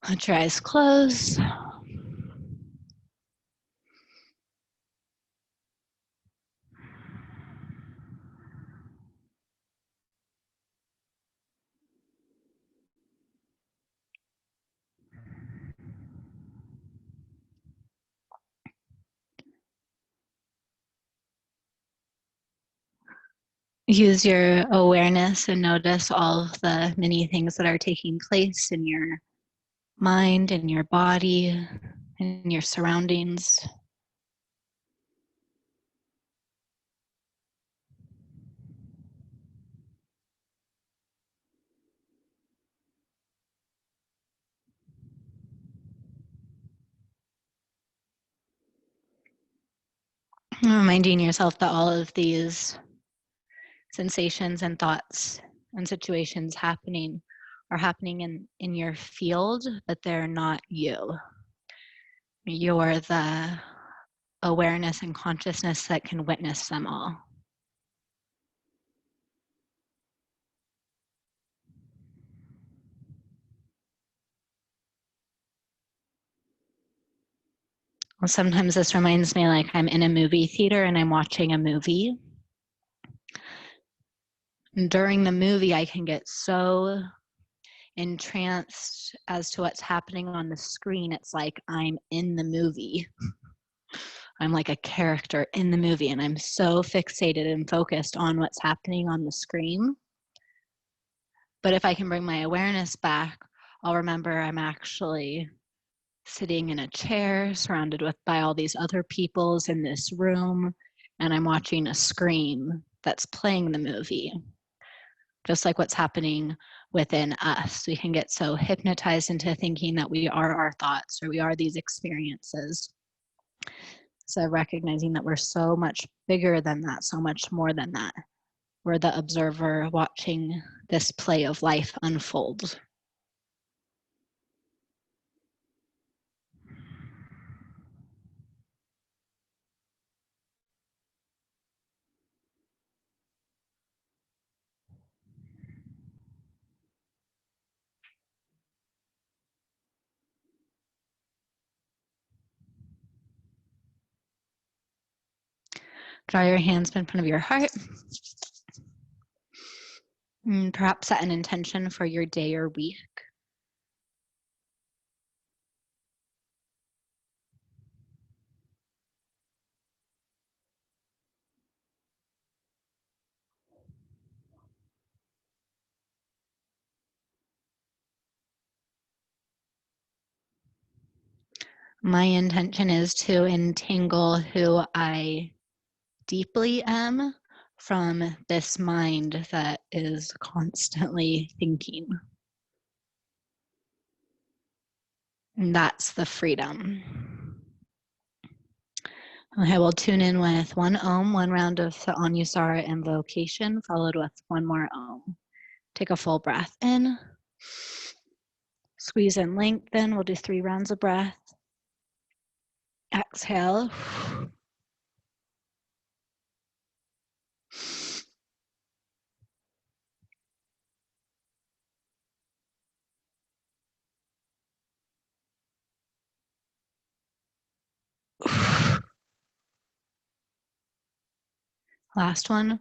Let your eyes close. Use your awareness and notice all of the many things that are taking place in your mind and your body and your surroundings. Reminding yourself that all of these sensations and thoughts and situations are happening in your field, but they're not you. You're the awareness and consciousness that can witness them all. Well, sometimes this reminds me like I'm in a movie theater and I'm watching a movie. And during the movie, I can get so entranced as to what's happening on the screen. It's like I'm in the movie. I'm like a character in the movie, and I'm so fixated and focused on what's happening on the screen. But if I can bring my awareness back, I'll remember I'm actually sitting in a chair surrounded by all these other peoples in this room, and I'm watching a screen that's playing the movie. Just like what's happening within us. We can get so hypnotized into thinking that we are our thoughts or we are these experiences. So recognizing that we're so much bigger than that, so much more than that. We're the observer watching this play of life unfold. Draw your hands in front of your heart. And perhaps set an intention for your day or week. My intention is to entangle who I deeply am from this mind that is constantly thinking. And that's the freedom. Okay, we'll tune in with one Om, one round of the Anusara invocation, followed with one more Om. Take a full breath in. Squeeze and lengthen. We'll do 3 rounds of breath. Exhale. Last one.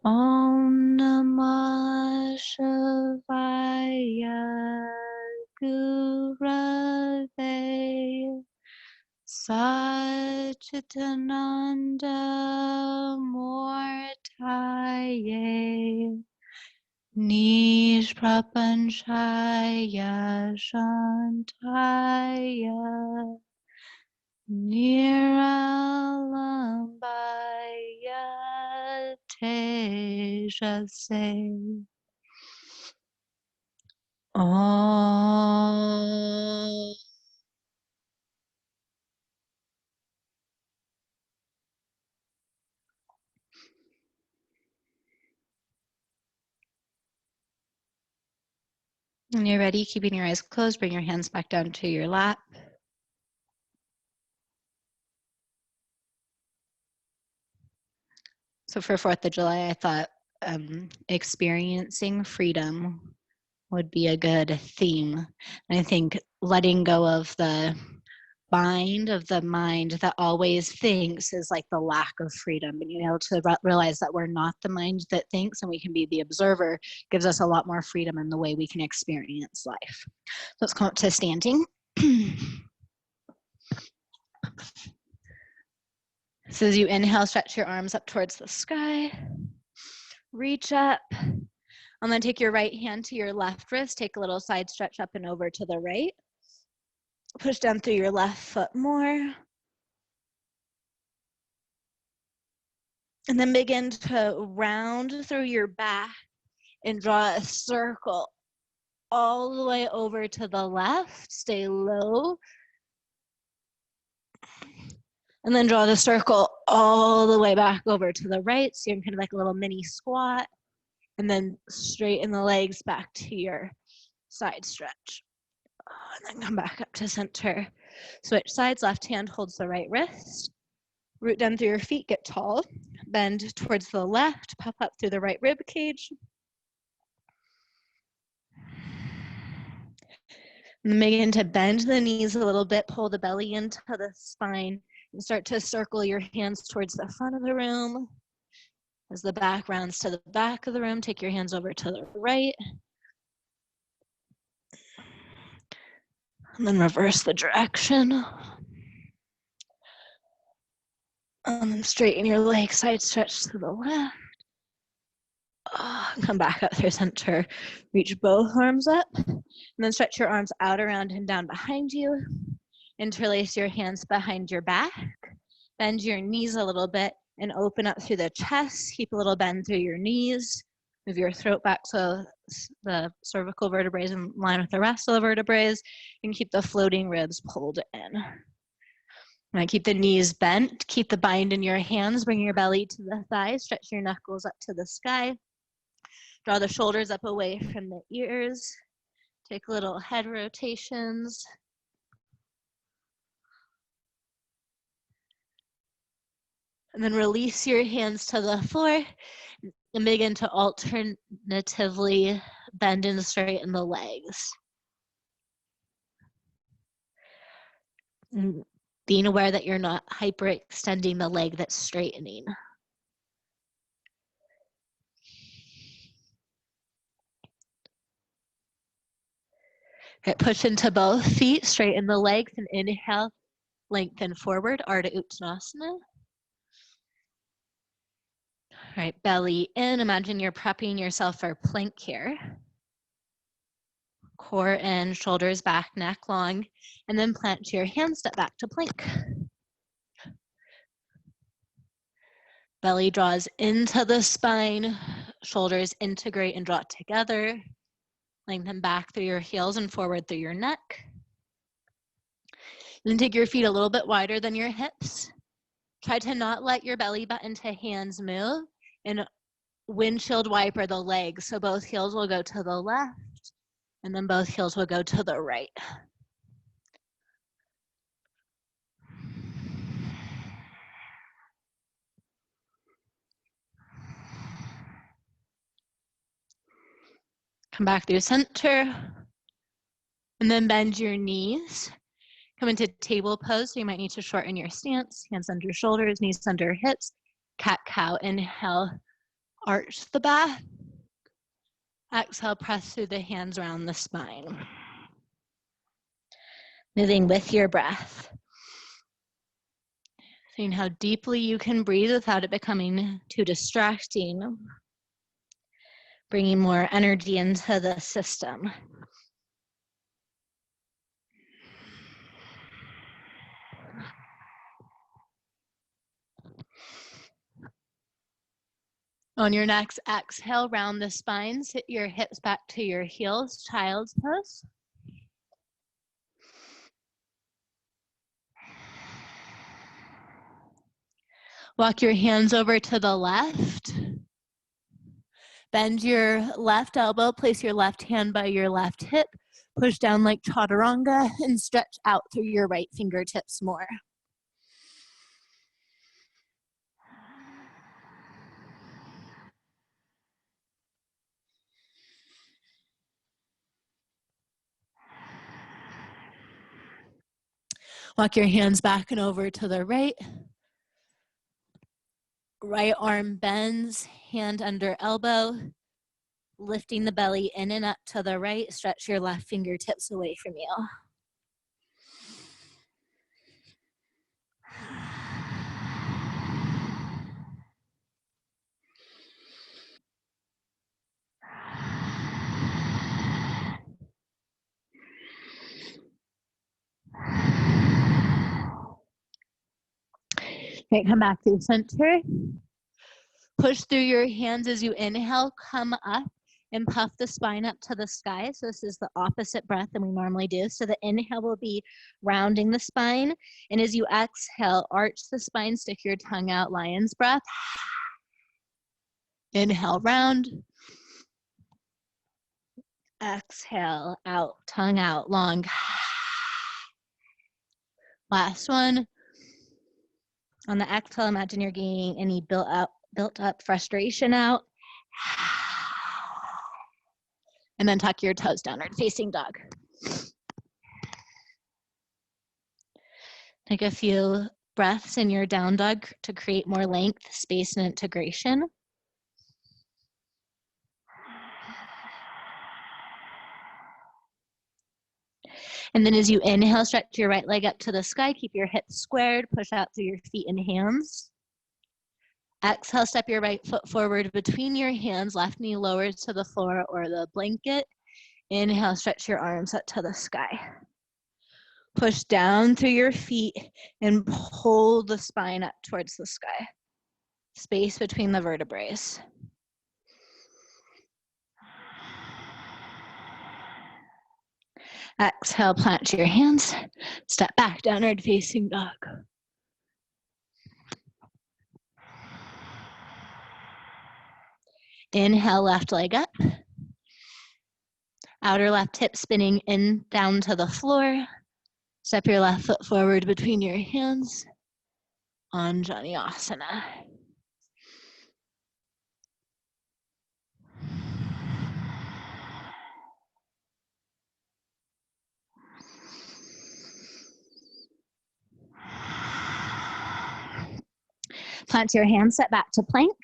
Om Namah Shivaya Gurave Satchitananda Mortaye Nishprapanchaya Shantaya Niralambaya Tejase. Om. When you're ready, keeping your eyes closed, bring your hands back down to your lap. So for 4th of July, I thought experiencing freedom would be a good theme. And I think letting go of the bind of the mind that always thinks is like the lack of freedom. Being able to realize that we're not the mind that thinks and we can be the observer gives us a lot more freedom in the way we can experience life. So let's come up to standing. So as you inhale, stretch your arms up towards the sky. Reach up. And then take your right hand to your left wrist. Take a little side stretch up and over to the right. Push down through your left foot more. And then begin to round through your back and draw a circle all the way over to the left. Stay low. And then draw the circle all the way back over to the right. So you're kind of like a little mini squat. And then straighten the legs back to your side stretch. And then come back up to center. Switch sides. Left hand holds the right wrist. Root down through your feet, get tall. Bend towards the left, pop up through the right rib cage. And begin to bend the knees a little bit, pull the belly into the spine, and start to circle your hands towards the front of the room. As the back rounds to the back of the room, take your hands over to the right. And then reverse the direction. Straighten your leg, side stretch to the left. Come back up through center. Reach both arms up. And then stretch your arms out, around, and down behind you. Interlace your hands behind your back. Bend your knees a little bit and open up through the chest. Keep a little bend through your knees. Move your throat back so the cervical vertebrae is in line with the rest of the vertebrae. And keep the floating ribs pulled in. Now keep the knees bent. Keep the bind in your hands. Bring your belly to the thighs. Stretch your knuckles up to the sky. Draw the shoulders up away from the ears. Take little head rotations. And then release your hands to the floor and begin to alternatively bend and straighten the legs. And being aware that you're not hyperextending the leg that's straightening. Okay, push into both feet, straighten the legs, and inhale, lengthen forward, Ardha Uttanasana. All right, belly in, imagine you're prepping yourself for plank here. Core in, shoulders back, neck long, and then plant your hands, step back to plank. Belly draws into the spine, shoulders integrate and draw together. Lengthen back through your heels and forward through your neck. Then take your feet a little bit wider than your hips. Try to not let your belly button to hands move, and windshield wiper the legs. So both heels will go to the left, and then both heels will go to the right. Come back through center, and then bend your knees. Come into table pose, so you might need to shorten your stance. Hands under shoulders, knees under hips. Cat-cow, inhale, arch the back. Exhale, press through the hands around the spine. Moving with your breath. Seeing how deeply you can breathe without it becoming too distracting. Bringing more energy into the system. On your next exhale, round the spine, sit your hips back to your heels, child's pose. Walk your hands over to the left. Bend your left elbow, place your left hand by your left hip, push down like Chaturanga, and stretch out through your right fingertips more. Walk your hands back and over to the right. Right arm bends, hand under elbow, lifting the belly in and up to the right. Stretch your left fingertips away from you. Okay, come back to center. Push through your hands as you inhale, come up and puff the spine up to the sky. So this is the opposite breath than we normally do. So the inhale will be rounding the spine. And as you exhale, arch the spine, stick your tongue out, lion's breath. Inhale, round. Exhale, out, tongue out, long. Last one. On the exhale, imagine you're getting any built up frustration out. And then tuck your toes, downward facing dog. Take a few breaths in your down dog to create more length, space, and integration. And then as you inhale, stretch your right leg up to the sky, keep your hips squared, push out through your feet and hands. Exhale, step your right foot forward between your hands, left knee lowers to the floor or the blanket. Inhale, stretch your arms up to the sky. Push down through your feet and pull the spine up towards the sky. Space between the vertebrae. Exhale, plant your hands, step back, downward facing dog. Inhale, left leg up. Outer left hip spinning in, down to the floor. Step your left foot forward between your hands. Anjaneyasana. Plant your hands, set back to plank.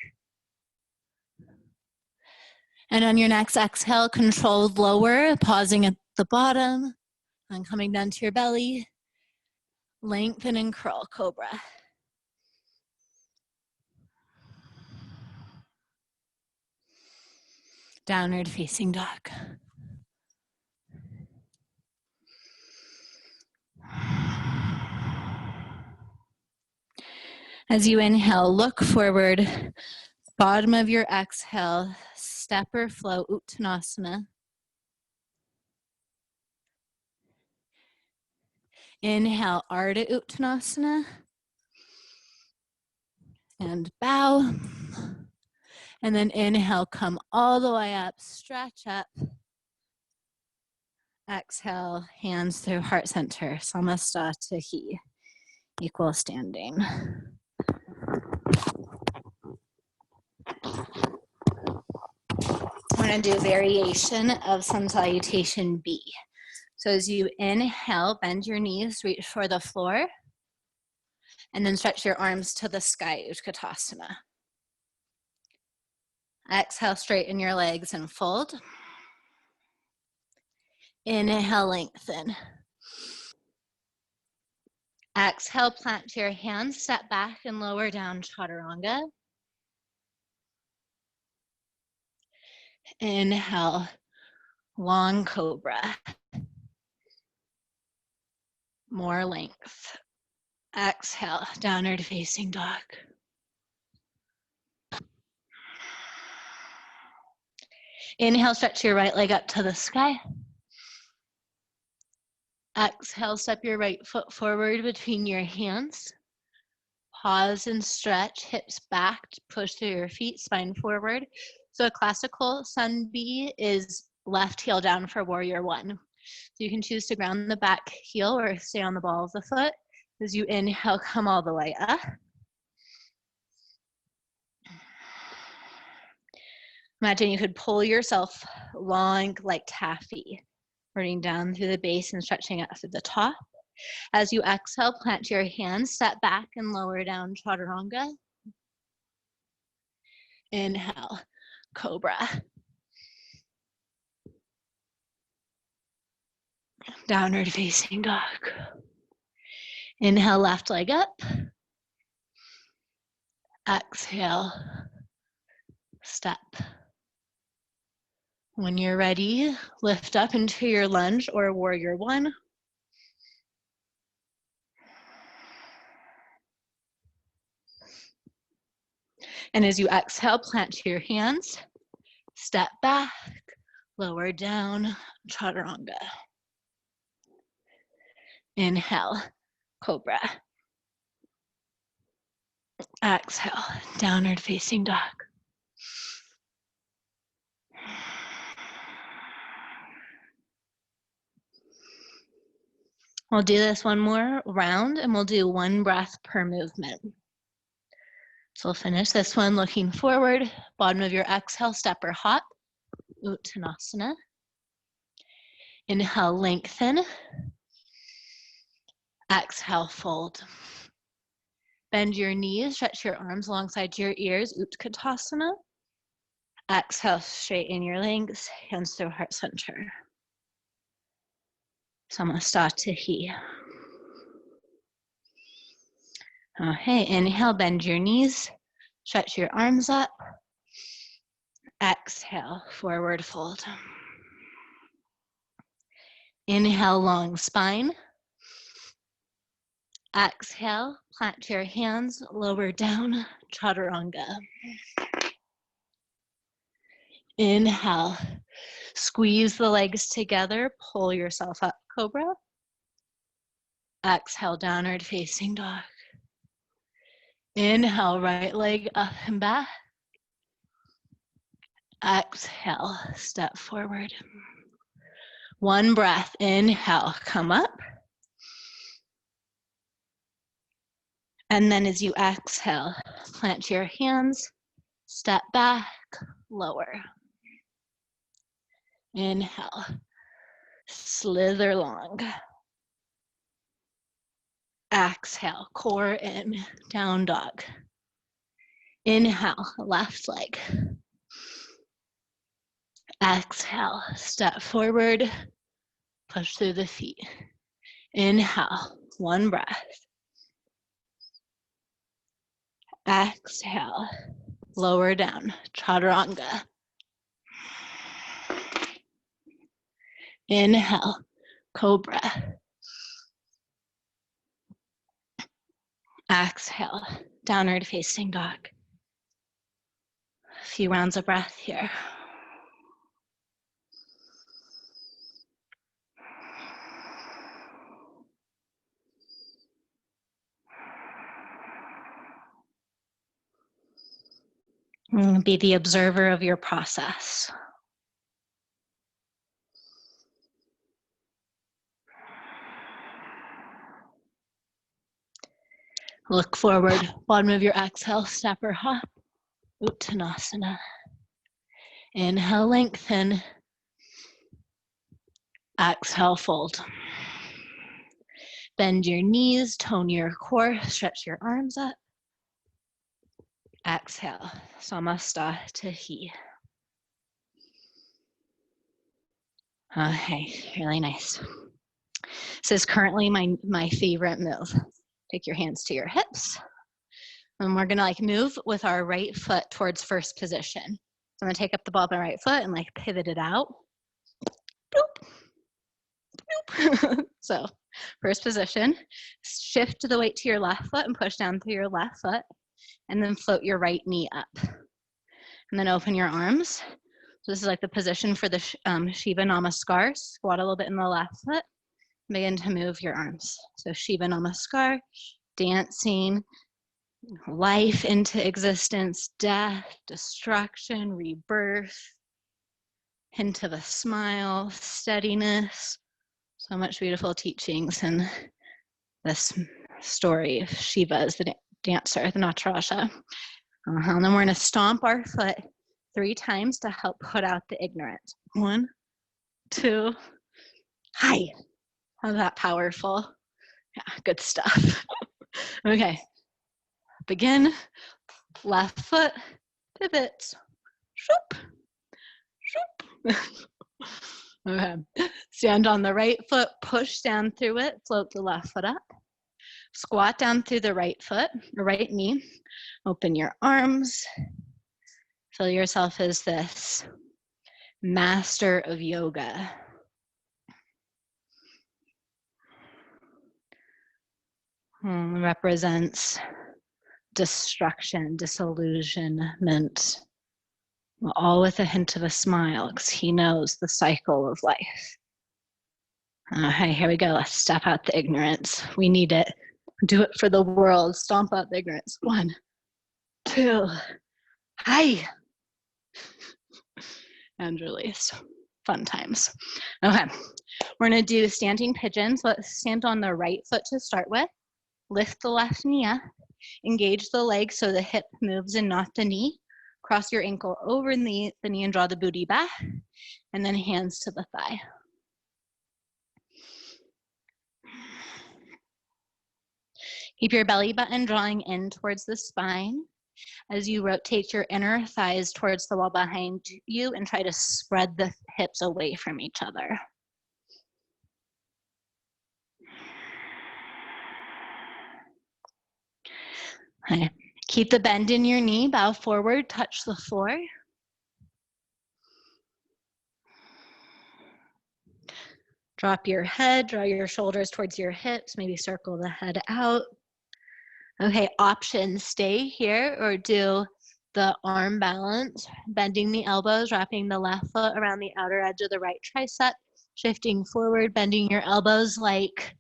And on your next exhale, controlled lower, pausing at the bottom and coming down to your belly. Lengthen and curl, Cobra. Downward facing dog. As you inhale, look forward. Bottom of your exhale, step or flow, Uttanasana. Inhale, Ardha Uttanasana. And bow. And then inhale, come all the way up, stretch up. Exhale, hands through heart center, Samastatahi, equal standing. I'm going to do a variation of Sun Salutation B. So as you inhale, bend your knees, reach for the floor, and then stretch your arms to the sky, Utkatasana. Exhale, straighten your legs and fold. Inhale, lengthen. Exhale, plant your hands, step back and lower down, Chaturanga. Inhale, long Cobra. More length. Exhale, downward facing dog. Inhale, stretch your right leg up to the sky. Exhale, step your right foot forward between your hands. Pause and stretch, hips back, push through your feet, spine forward. So a classical Sun B is left heel down for warrior one. So you can choose to ground the back heel or stay on the ball of the foot. As you inhale, come all the way up. Imagine you could pull yourself long like taffy, running down through the base and stretching out through the top. As you exhale, plant your hands, step back and lower down Chaturanga. Inhale, Cobra. Downward facing dog. Inhale, left leg up. Exhale, step. When you're ready, lift up into your lunge or warrior one. And as you exhale, plant your hands, step back, lower down, Chaturanga. Inhale, Cobra. Exhale, downward facing dog. We'll do this one more round and we'll do one breath per movement. So we'll finish this one looking forward, bottom of your exhale, step or hop, Uttanasana. Inhale, lengthen. Exhale, fold. Bend your knees, stretch your arms alongside your ears, Utkatasana. Exhale, straighten your legs, hands to heart center. Samastatihi. Okay, inhale, bend your knees, stretch your arms up. Exhale, forward fold. Inhale, long spine. Exhale, plant your hands, lower down, Chaturanga. Inhale, squeeze the legs together, pull yourself up, Cobra. Exhale, downward facing dog. Inhale, right leg up and back. Exhale, step forward. One breath, inhale, come up. And then as you exhale, plant your hands, step back, lower. Inhale, slither long. Exhale, core in, down dog. Inhale, left leg. Exhale, step forward, push through the feet. Inhale, one breath. Exhale, lower down, Chaturanga. Inhale, Cobra. Exhale, downward facing dog. A few rounds of breath here. Be the observer of your process. Look forward, bottom of your exhale, step or hop, Uttanasana. Inhale, lengthen. Exhale, fold. Bend your knees, tone your core, stretch your arms up. Exhale, Samastatihi. Okay, really nice. This is currently my favorite move. Take your hands to your hips. And we're gonna move with our right foot towards first position. So I'm gonna take up the ball of my right foot and pivot it out. Boop. Boop. So first position, shift the weight to your left foot and push down through your left foot, and then float your right knee up. And then open your arms. So this is the position for the Shiva Namaskar. Squat a little bit in the left foot. Begin to move your arms. So Shiva Namaskar, dancing life into existence, death, destruction, rebirth, into the smile, steadiness. So much beautiful teachings in this story of Shiva as the dancer, the Nataraja. And then we're going to stomp our foot 3 times to help put out the ignorant. 1, 2, hi. How's that powerful? Yeah, good stuff. Okay, begin. Left foot pivots. Shoop, shoop. Okay, stand on the right foot, push down through it, float the left foot up. Squat down through the right foot, or right knee. Open your arms. Feel yourself as this master of yoga. Represents destruction, disillusionment, all with a hint of a smile, because he knows the cycle of life. Hey, here we go. Let's step out the ignorance. We need it. Do it for the world. Stomp out the ignorance. 1, 2, hi. And release. Fun times. Okay, we're gonna do standing pigeons. Let's stand on the right foot to start with. Lift the left knee up. Engage the leg so the hip moves and not the knee. Cross your ankle over the knee and draw the booty back. And then hands to the thigh. Keep your belly button drawing in towards the spine as you rotate your inner thighs towards the wall behind you and try to spread the hips away from each other. Okay. Keep the bend in your knee, bow forward, touch the floor. Drop your head, draw your shoulders towards your hips, maybe circle the head out. Okay, options, stay here or do the arm balance, bending the elbows, wrapping the left foot around the outer edge of the right tricep, shifting forward, bending your elbows like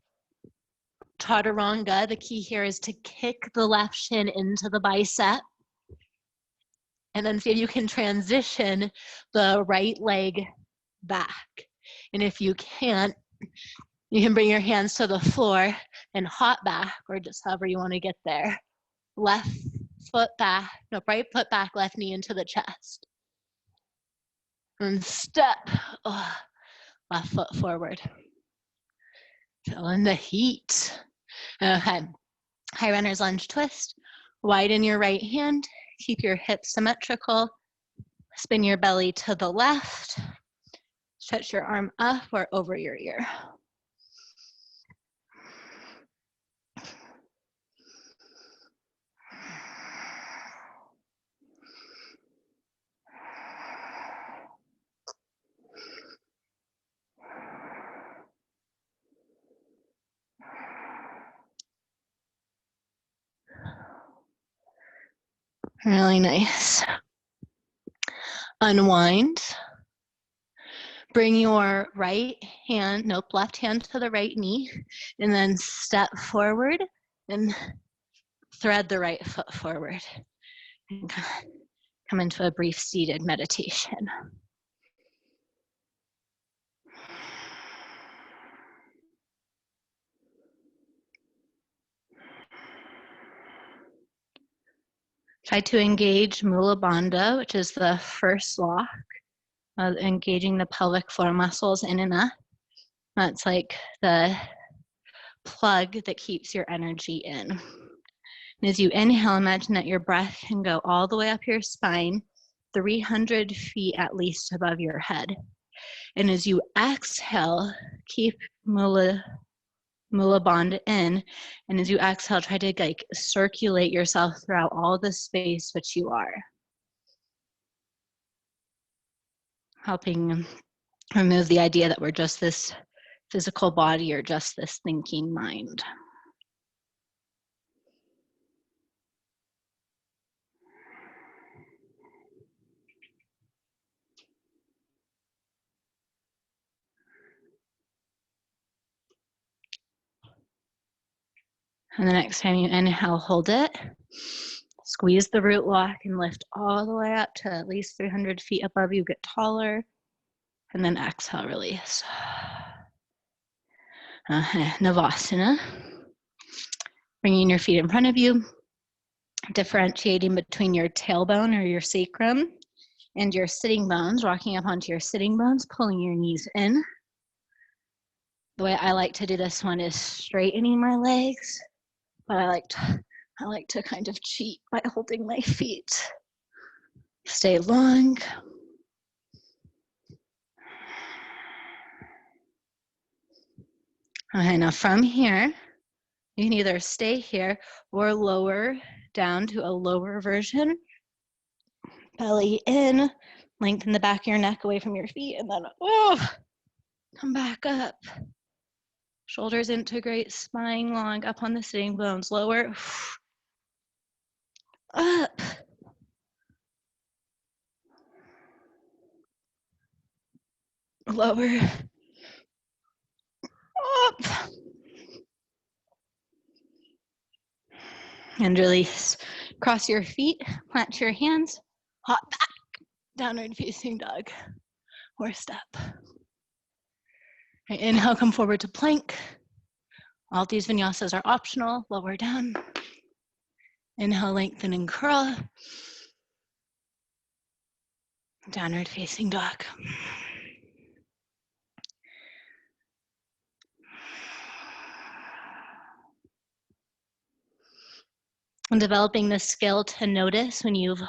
Chaturanga. The key here is to kick the left shin into the bicep. And then see if you can transition the right leg back. And if you can't, you can bring your hands to the floor and hop back, or just however you want to get there. Left foot back, no, right foot back, left knee into the chest. And step, left foot forward. Feeling the heat. Okay, high runner's lunge twist. Widen your right hand, keep your hips symmetrical. Spin your belly to the left. Stretch your arm up or over your ear. Really nice. Unwind. Bring your right hand, left hand to the right knee, and then step forward and thread the right foot forward. And come into a brief seated meditation. Try to engage Mula Bandha, which is the first lock, engaging the pelvic floor muscles in and up. That's like the plug that keeps your energy in. And as you inhale, imagine that your breath can go all the way up your spine, 300 feet at least above your head. And as you exhale, keep Mula Bandha in. And as you exhale, try to circulate yourself throughout all the space which you are. Helping remove the idea that we're just this physical body or just this thinking mind. And the next time you inhale, hold it. Squeeze the root lock and lift all the way up to at least 300 feet above you. Get taller. And then exhale, release. Navasana. Bringing your feet in front of you. Differentiating between your tailbone or your sacrum and your sitting bones. Rocking up onto your sitting bones. Pulling your knees in. The way I like to do this one is straightening my legs. But I like to kind of cheat by holding my feet. Stay long. Okay, now from here, you can either stay here or lower down to a lower version. Belly in, lengthen the back of your neck away from your feet, and then come back up. Shoulders integrate, spine long, up on the sitting bones, lower, up. Lower, up. And release. Cross your feet, plant your hands, hop back, downward facing dog, or step. Right, inhale, come forward to plank. All these vinyasas are optional, lower down. Inhale, lengthen and curl. Downward facing dog. And developing the skill to notice when you've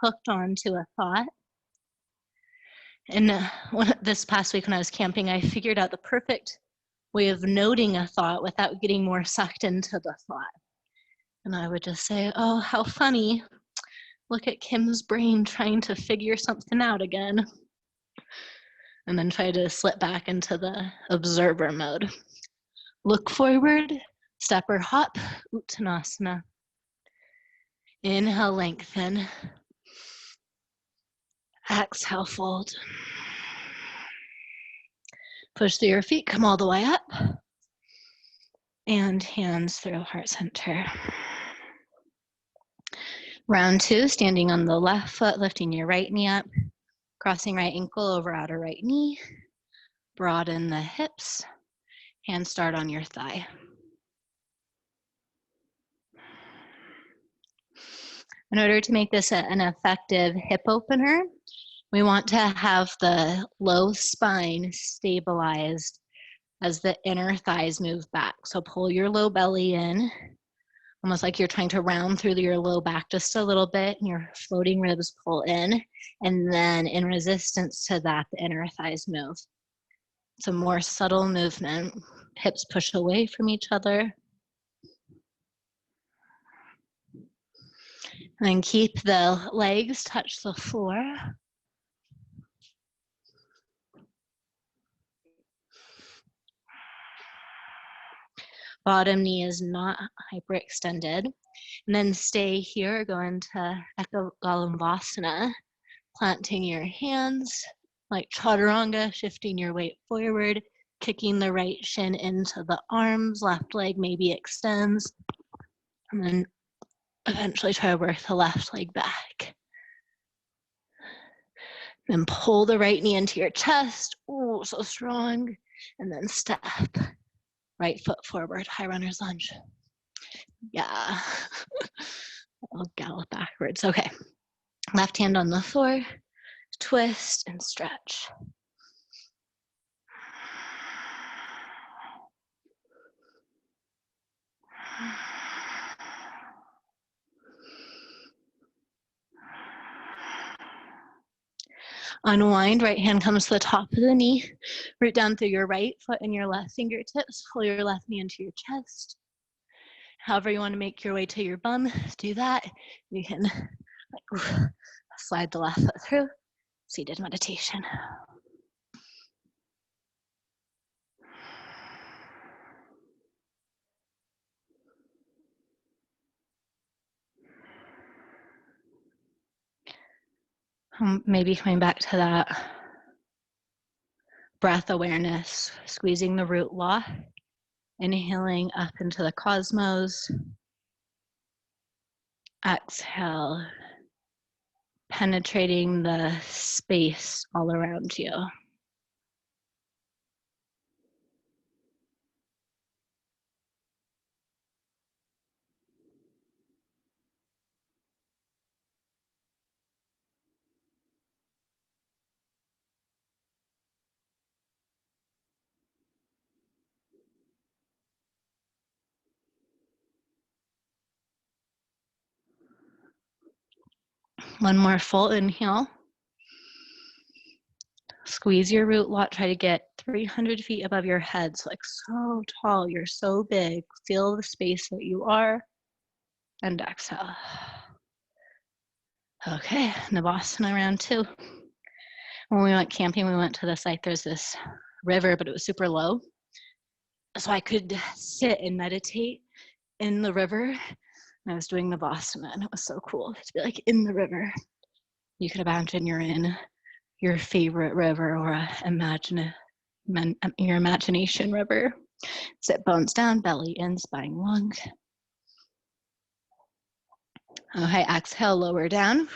hooked onto a thought. And this past week when I was camping, I figured out the perfect way of noting a thought without getting more sucked into the thought. And I would just say, oh, how funny. Look at Kim's brain trying to figure something out again. And then try to slip back into the observer mode. Look forward, step or hop, Uttanasana. Inhale, lengthen. Exhale, fold. Push through your feet, come all the way up. And hands through heart center. Round two, standing on the left foot, lifting your right knee up. Crossing right ankle over outer right knee. Broaden the hips. Hands start on your thigh. In order to make this an effective hip opener, we want to have the low spine stabilized as the inner thighs move back. So pull your low belly in, almost like you're trying to round through your low back just a little bit, and your floating ribs pull in, and then in resistance to that, the inner thighs move. It's a more subtle movement. Hips push away from each other. And keep the legs touch the floor. Bottom knee is not hyperextended. And then stay here, go into Eckhart, planting your hands like Chaturanga, shifting your weight forward, kicking the right shin into the arms, left leg maybe extends, and then eventually try to work the left leg back. Then pull the right knee into your chest, oh, so strong, and then step. Right foot forward, high runner's lunge. Yeah, I'll gallop backwards. Okay, left hand on the floor, twist and stretch. Unwind, right hand comes to the top of the knee. Root down through your right foot and your left fingertips. Pull your left knee into your chest. However you want to make your way to your bum, do that. You can slide the left foot through. Seated meditation. Maybe coming back to that breath awareness, squeezing the root lock. Inhaling up into the cosmos. Exhale, penetrating the space all around you. One more full inhale. Squeeze your root lot. Try to get 300 feet above your head. So like so tall, you're so big. Feel the space that you are. And exhale. Okay, Navasana round 2. When we went camping, we went to this, like there's this river, but it was super low. So I could sit and meditate in the river. And I was doing Navasana, and it was so cool to be like in the river. You could imagine you're in your favorite river or your imagination river. Sit bones down, belly in, spine long. Okay, exhale, lower down.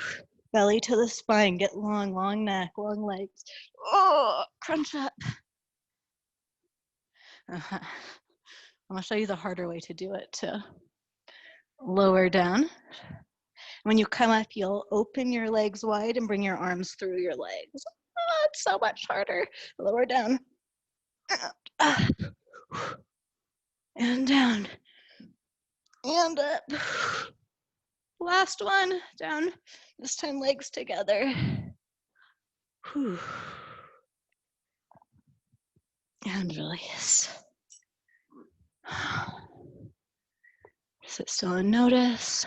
Belly to the spine, get long, long neck, long legs. Oh, crunch up. I'm gonna show you the harder way to do it too. Lower down. When you come up, you'll open your legs wide and bring your arms through your legs. Oh, it's so much harder. Lower down. And down. And up. Last one. Down. This time legs together. And release. Sit still and notice.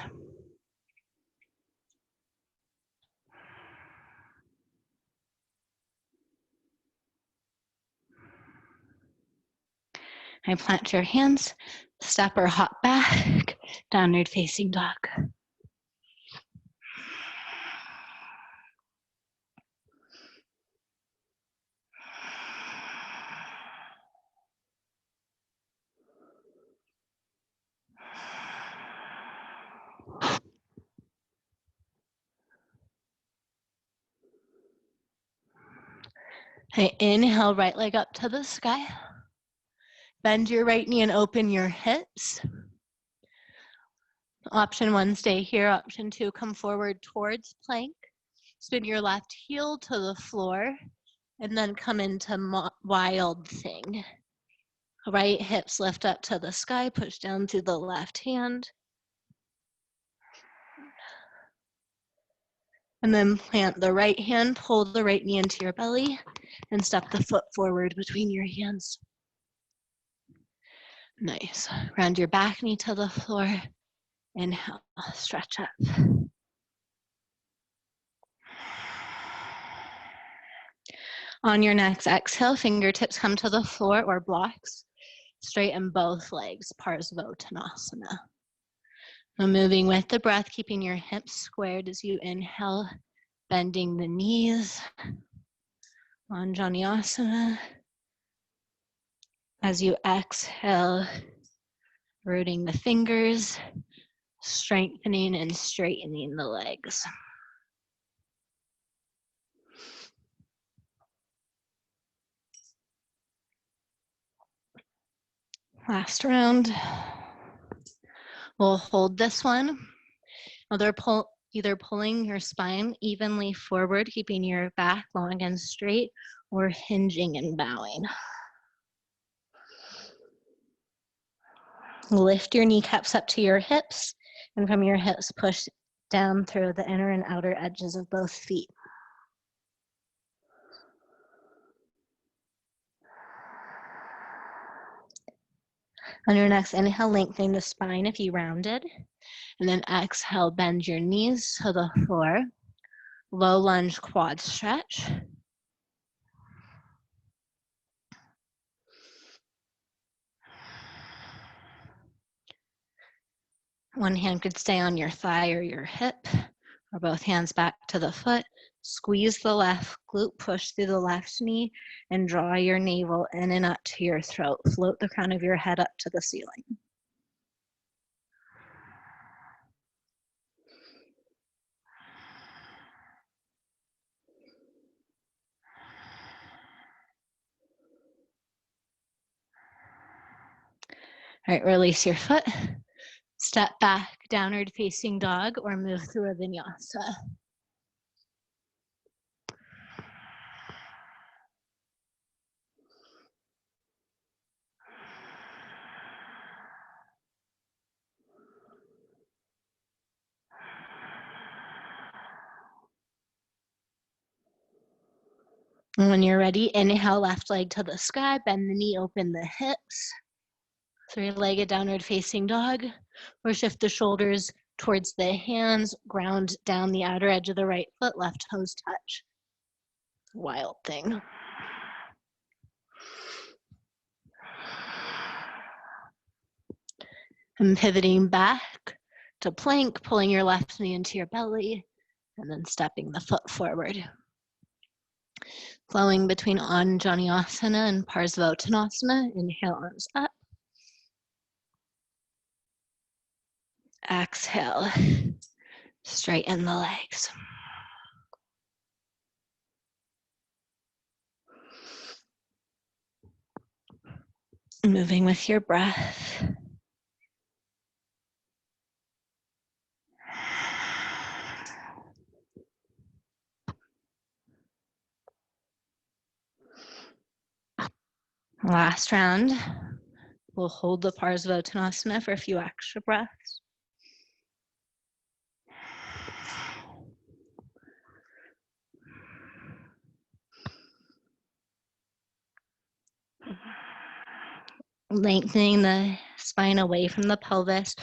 And plant your hands, step or hop back, downward facing dog. Okay, inhale, right leg up to the sky. Bend your right knee and open your hips. Option 1, stay here. Option 2, come forward towards plank. Spin your left heel to the floor and then come into wild thing. Right hips lift up to the sky, push down through the left hand. And then plant the right hand, pull the right knee into your belly, and step the foot forward between your hands. Nice. Round your back knee to the floor. Inhale, stretch up. On your next exhale, fingertips come to the floor or blocks. Straighten both legs, Ardha Uttanasana. Now moving with the breath, keeping your hips squared as you inhale, bending the knees. Anjaneyasana. As you exhale, rooting the fingers, strengthening and straightening the legs. Last round. We'll hold this one. Either pulling your spine evenly forward, keeping your back long and straight, or hinging and bowing. Lift your kneecaps up to your hips, and from your hips, push down through the inner and outer edges of both feet. On your next inhale, lengthen the spine if you rounded. And then exhale, bend your knees to the floor. Low lunge quad stretch. One hand could stay on your thigh or your hip, or both hands back to the foot. Squeeze the left glute, push through the left knee, and draw your navel in and up to your throat. Float the crown of your head up to the ceiling. All right, release your foot. Step back, downward facing dog, or move through a vinyasa. And when you're ready, inhale, left leg to the sky, bend the knee, open the hips. Three-legged downward facing dog, or shift the shoulders towards the hands, ground down the outer edge of the right foot, left toes touch. Wild thing. And pivoting back to plank, pulling your left knee into your belly, and then stepping the foot forward. Flowing between Anjaneyasana and Ardha Uttanasana. Inhale, arms up. Exhale, straighten the legs. Moving with your breath. Last round, we'll hold the Ardha Uttanasana for a few extra breaths. Lengthening the spine away from the pelvis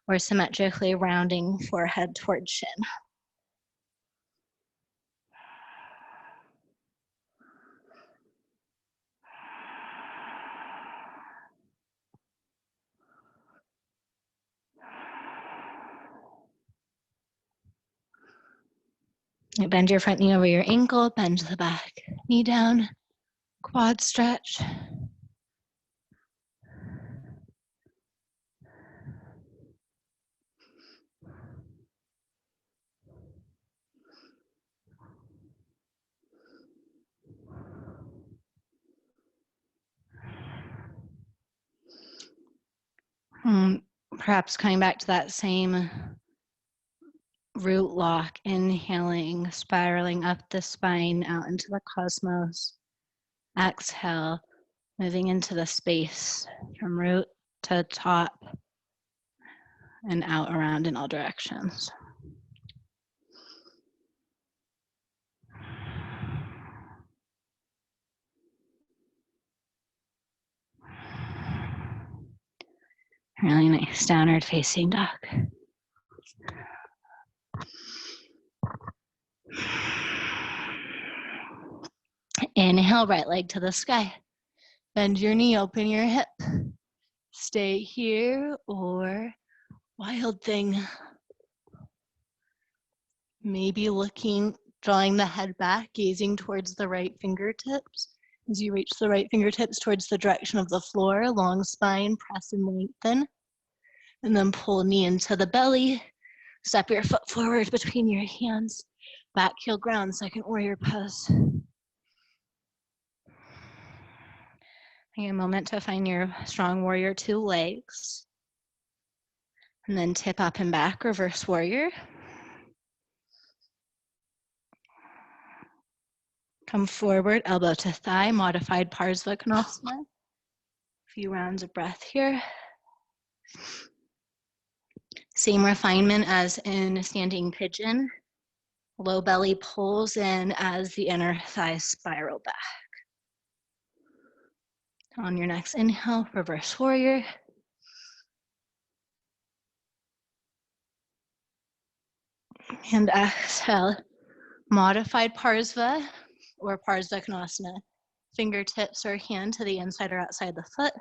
or symmetrically rounding forehead towards shin. Bend your front knee over your ankle, bend the back knee down, quad stretch. Perhaps coming back to that same root lock, inhaling, spiraling up the spine, out into the cosmos. Exhale, moving into the space from root to top and out around in all directions. Really nice downward facing dog. Inhale, right leg to the sky. Bend your knee, open your hip. Stay here or wild thing. Maybe drawing the head back, gazing towards the right fingertips. As you reach the right fingertips towards the direction of the floor, long spine, press and lengthen. And then pull knee into the belly. Step your foot forward between your hands. Back heel ground, second warrior pose. Take a moment to find your strong warrior two legs. And then tip up and back, reverse warrior. Come forward, elbow to thigh, modified Ardha Uttanasana. A few rounds of breath here. Same refinement as in Standing Pigeon. Low belly pulls in as the inner thighs spiral back. On your next inhale, reverse warrior. And exhale, modified Ardha or Ardha Uttanasana. Fingertips or hand to the inside or outside the foot.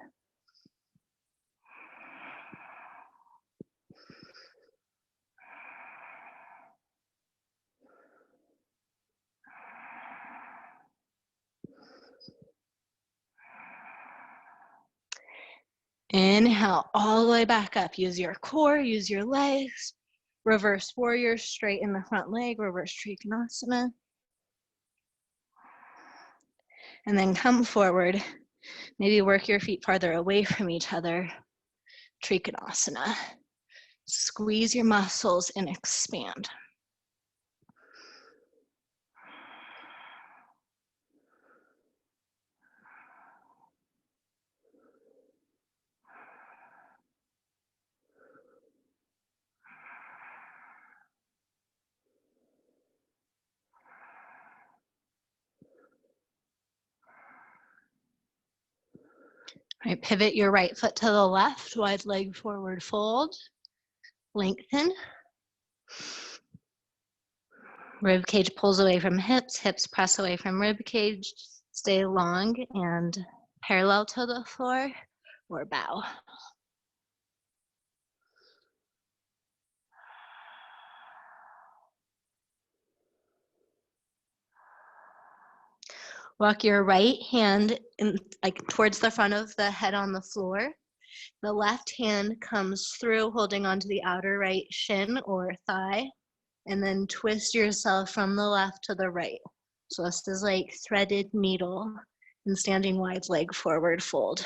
Inhale all the way back up. Use your core, use your legs. Reverse warrior, straighten the front leg, reverse Trikonasana. And then come forward. Maybe work your feet farther away from each other. Trikonasana. Squeeze your muscles and expand. All right, pivot your right foot to the left, wide leg forward fold. Lengthen. Rib cage pulls away from hips, hips press away from rib cage. Stay long and parallel to the floor or bow. Walk your right hand towards the front of the head on the floor. The left hand comes through, holding onto the outer right shin or thigh, and then twist yourself from the left to the right. So this is like threaded needle and standing wide leg forward fold.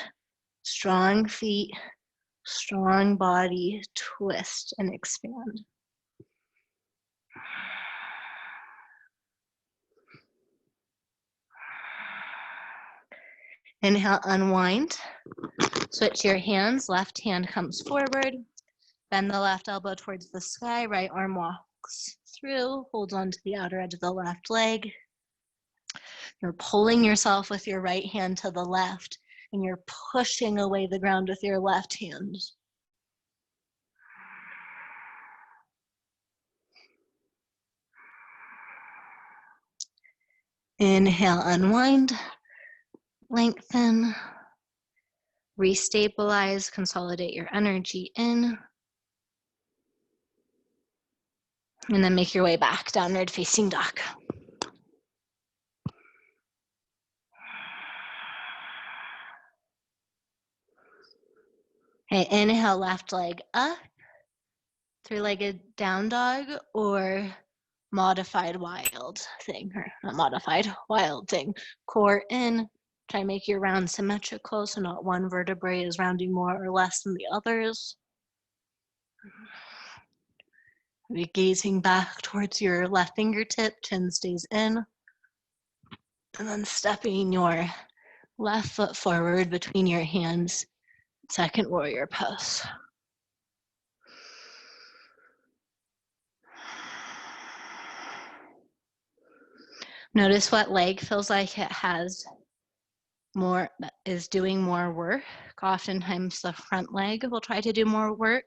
Strong feet, strong body, twist and expand. Inhale, unwind. Switch your hands, left hand comes forward. Bend the left elbow towards the sky, right arm walks through, hold on to the outer edge of the left leg. You're pulling yourself with your right hand to the left, and you're pushing away the ground with your left hand. Inhale, unwind, lengthen, restabilize, consolidate your energy in, and then make your way back, downward facing dog. Okay, inhale, left leg up, three-legged down dog, or modified wild thing, or not modified, wild thing. Core in, try to make your round symmetrical, so not one vertebrae is rounding more or less than the others. Be gazing back towards your left fingertip, chin stays in. And then stepping your left foot forward between your hands, second warrior pose. Notice what leg feels like it has more, is doing more work. Oftentimes the front leg will try to do more work.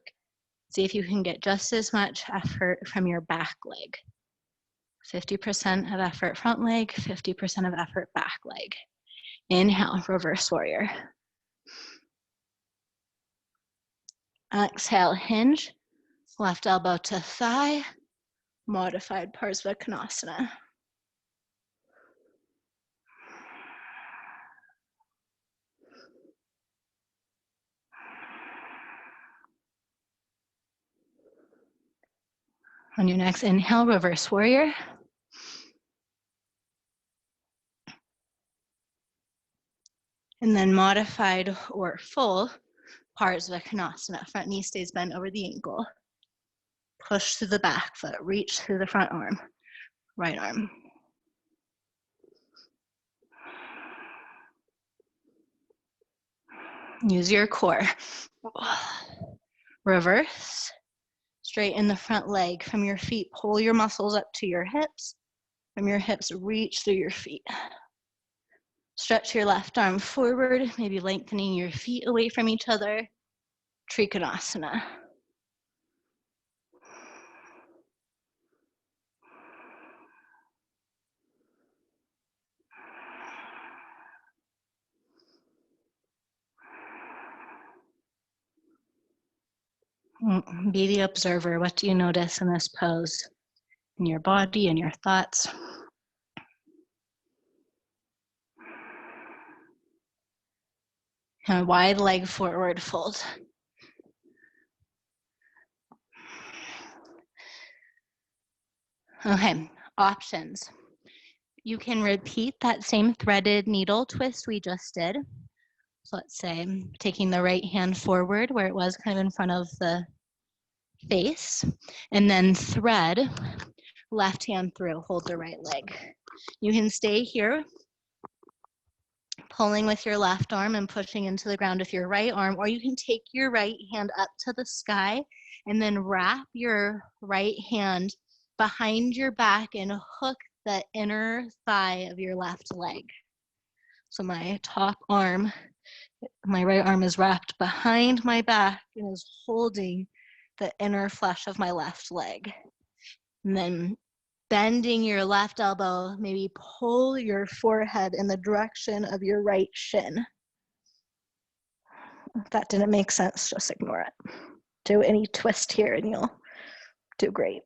See if you can get just as much effort from your back leg. 50% of effort front leg, 50% of effort back leg. Inhale, reverse warrior. Exhale, hinge, left elbow to thigh, modified Virasana. On your next inhale, reverse warrior. And then modified or full Virasana. Front knee stays bent over the ankle. Push through the back foot, reach through the front arm, right arm. Use your core. Reverse. Straighten the front leg from your feet. Pull your muscles up to your hips. From your hips, reach through your feet. Stretch your left arm forward, maybe lengthening your feet away from each other. Trikonasana. Be the observer. What do you notice in this pose? In your body and your thoughts? And wide leg forward fold. Okay, options. You can repeat that same threaded needle twist we just did. So let's say taking the right hand forward where it was kind of in front of the face, and then thread left hand through, hold the right leg. You can stay here, pulling with your left arm and pushing into the ground with your right arm, or you can take your right hand up to the sky and then wrap your right hand behind your back and hook the inner thigh of your left leg. So my top arm, my right arm is wrapped behind my back and is holding the inner flesh of my left leg. And then bending your left elbow, maybe pull your forehead in the direction of your right shin. If that didn't make sense, just ignore it. Do any twist here and you'll do great.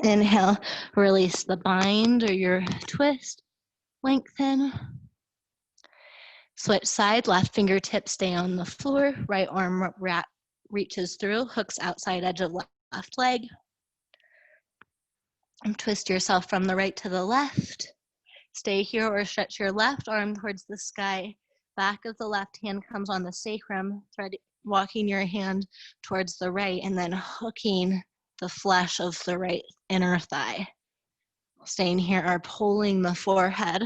Inhale, release the bind or your twist, lengthen. Switch side, left fingertips stay on the floor, right arm reaches through, hooks outside edge of left leg. And twist yourself from the right to the left. Stay here or stretch your left arm towards the sky. Back of the left hand comes on the sacrum, walking your hand towards the right and then hooking the flesh of the right inner thigh. Staying here or pulling the forehead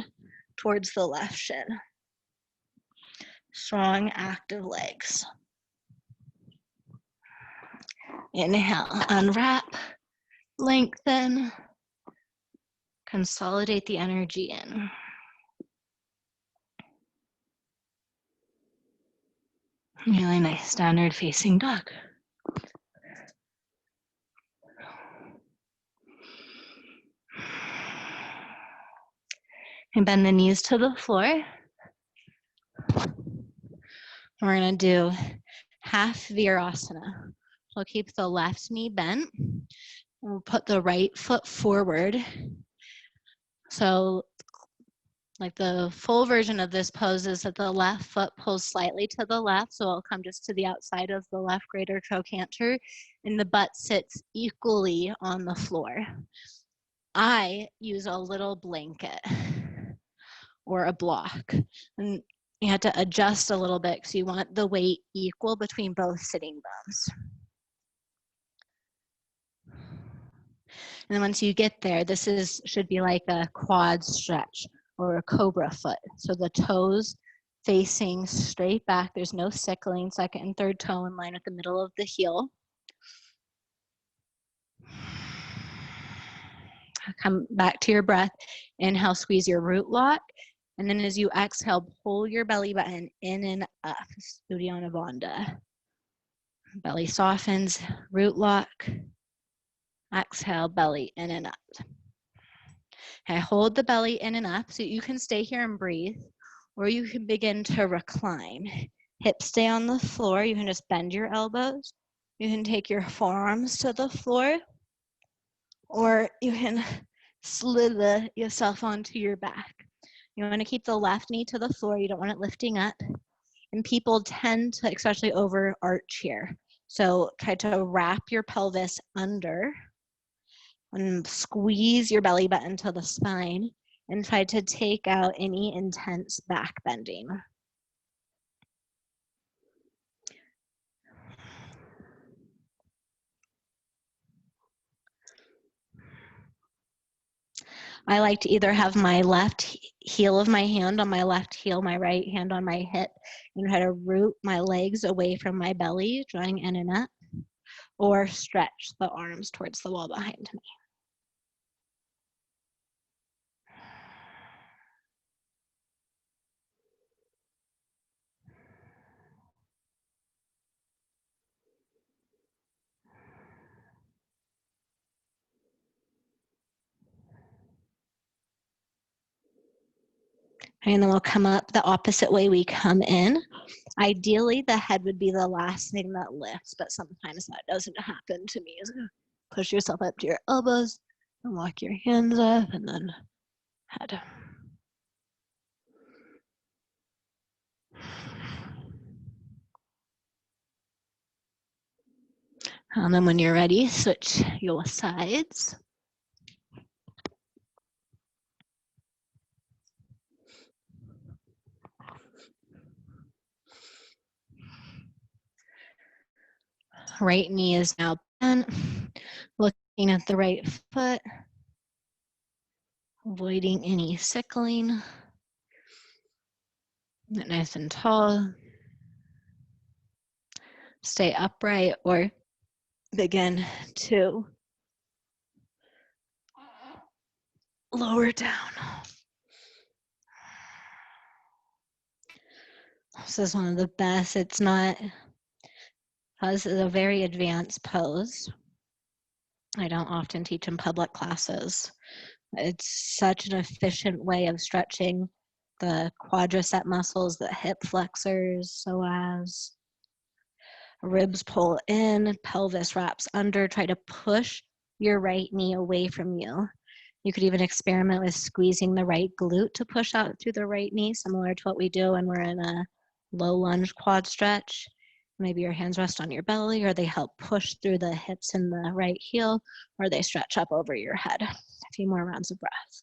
towards the left shin. Strong, active legs. Inhale, unwrap, lengthen, consolidate the energy in. Really nice downward facing dog. And bend the knees to the floor. We're gonna do half Virasana. We'll keep the left knee bent. We'll put the right foot forward. So like the full version of this pose is that the left foot pulls slightly to the left, so it'll come just to the outside of the left greater trochanter, and the butt sits equally on the floor. I use a little blanket or a block, and you have to adjust a little bit because you want the weight equal between both sitting bones. And then once you get there, this should be like a quad stretch or a cobra foot. So the toes facing straight back. There's no sickling. Second and third toe in line with the middle of the heel. Come back to your breath. Inhale, squeeze your root lock. And then as you exhale, pull your belly button in and up. Uddiyana Bandha. Belly softens, root lock. Exhale, belly in and up. Okay, hold the belly in and up so you can stay here and breathe, or you can begin to recline. Hips stay on the floor. You can just bend your elbows. You can take your forearms to the floor, or you can slither yourself onto your back. You want to keep the left knee to the floor. You don't want it lifting up. And people tend to, especially over arch here. So try to wrap your pelvis under and squeeze your belly button to the spine and try to take out any intense back bending. I like to either have my left heel of my hand on my left heel, my right hand on my hip, and try to root my legs away from my belly, drawing in and up, or stretch the arms towards the wall behind me. And then we'll come up the opposite way we come in. Ideally, the head would be the last thing that lifts, but sometimes that doesn't happen to me. So push yourself up to your elbows and walk your hands up and then head. And then when you're ready, switch your sides. Right knee is now bent, looking at the right foot, avoiding any sickling. Get nice and tall. Stay upright or begin to lower down. This is one of the best. This is a very advanced pose. I don't often teach in public classes. It's such an efficient way of stretching the quadricep muscles, the hip flexors, psoas. Ribs pull in, pelvis wraps under. Try to push your right knee away from you. You could even experiment with squeezing the right glute to push out through the right knee, similar to what we do when we're in a low lunge quad stretch. Maybe your hands rest on your belly, or they help push through the hips in the right heel, or they stretch up over your head. A few more rounds of breath.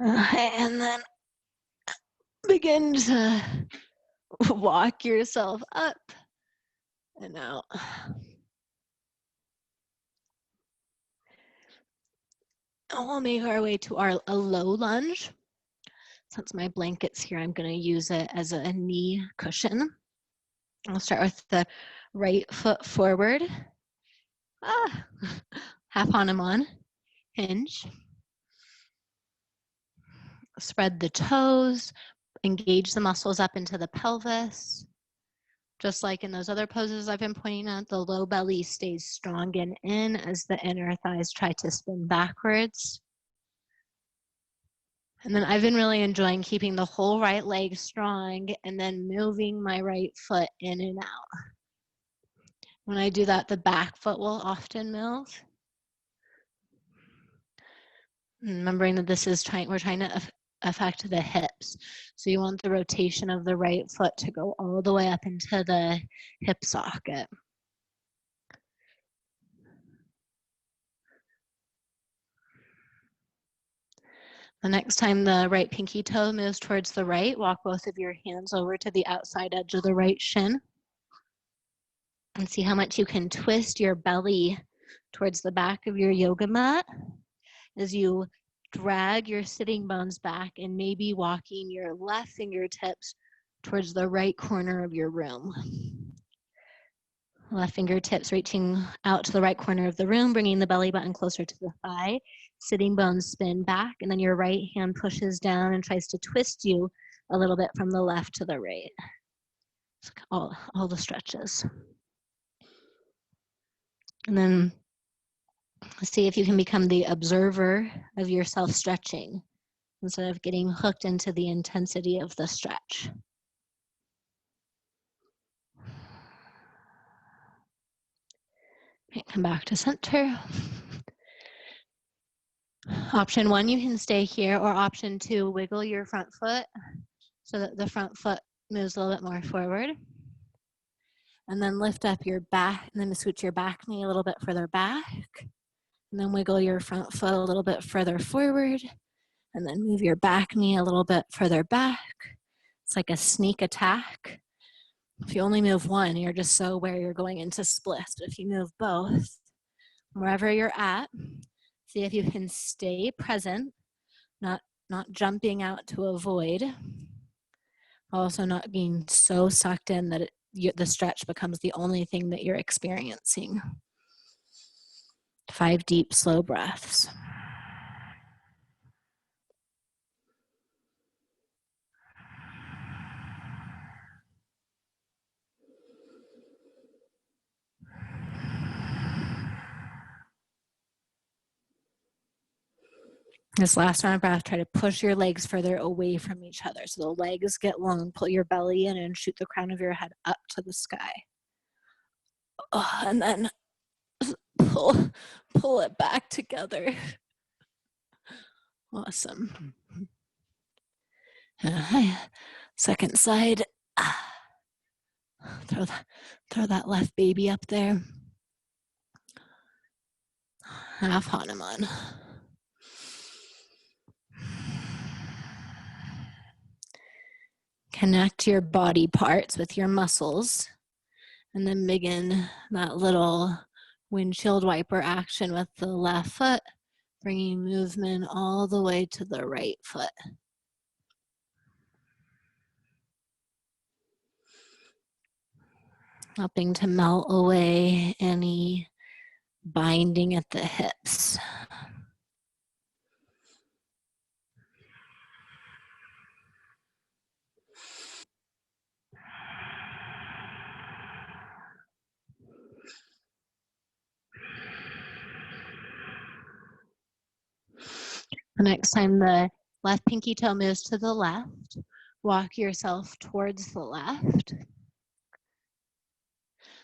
And then begin to walk yourself up and out. And we'll make our way to a low lunge. Since my blanket's here, I'm going to use it as a knee cushion. I'll start with the right foot forward. Half on, hinge. Spread the toes, engage the muscles up into the pelvis. Just like in those other poses I've been pointing out, the low belly stays strong and in as the inner thighs try to spin backwards. And then I've been really enjoying keeping the whole right leg strong and then moving my right foot in and out. When I do that, the back foot will often move. Remembering that we're trying to affect the hips. So you want the rotation of the right foot to go all the way up into the hip socket. The next time the right pinky toe moves towards the right, walk both of your hands over to the outside edge of the right shin. And see how much you can twist your belly towards the back of your yoga mat as you drag your sitting bones back and maybe walking your left fingertips towards the right corner of your room. Left fingertips reaching out to the right corner of the room, bringing the belly button closer to the thigh. Sitting bones spin back, and then your right hand pushes down and tries to twist you a little bit from the left to the right. All the stretches. And then see if you can become the observer of yourself stretching instead of getting hooked into the intensity of the stretch. Okay, come back to center. Option 1, you can stay here, or option 2, wiggle your front foot so that the front foot moves a little bit more forward. And then lift up your back, and then switch your back knee a little bit further back. And then wiggle your front foot a little bit further forward. And then move your back knee a little bit further back. It's like a sneak attack. If you only move one, you're just so aware you're going into splits. But if you move both, wherever you're at, see if you can stay present, not jumping out to avoid. Also not being so sucked in that the stretch becomes the only thing that you're experiencing. 5 deep, slow breaths. This last round of breath, try to push your legs further away from each other. So the legs get long, pull your belly in and shoot the crown of your head up to the sky. Oh, and then pull it back together. Awesome. Second side. Throw that left baby up there. Half Hanuman. Connect your body parts with your muscles, and then begin that little windshield wiper action with the left foot, bringing movement all the way to the right foot. Helping to melt away any binding at the hips. The next time the left pinky toe moves to the left, walk yourself towards the left.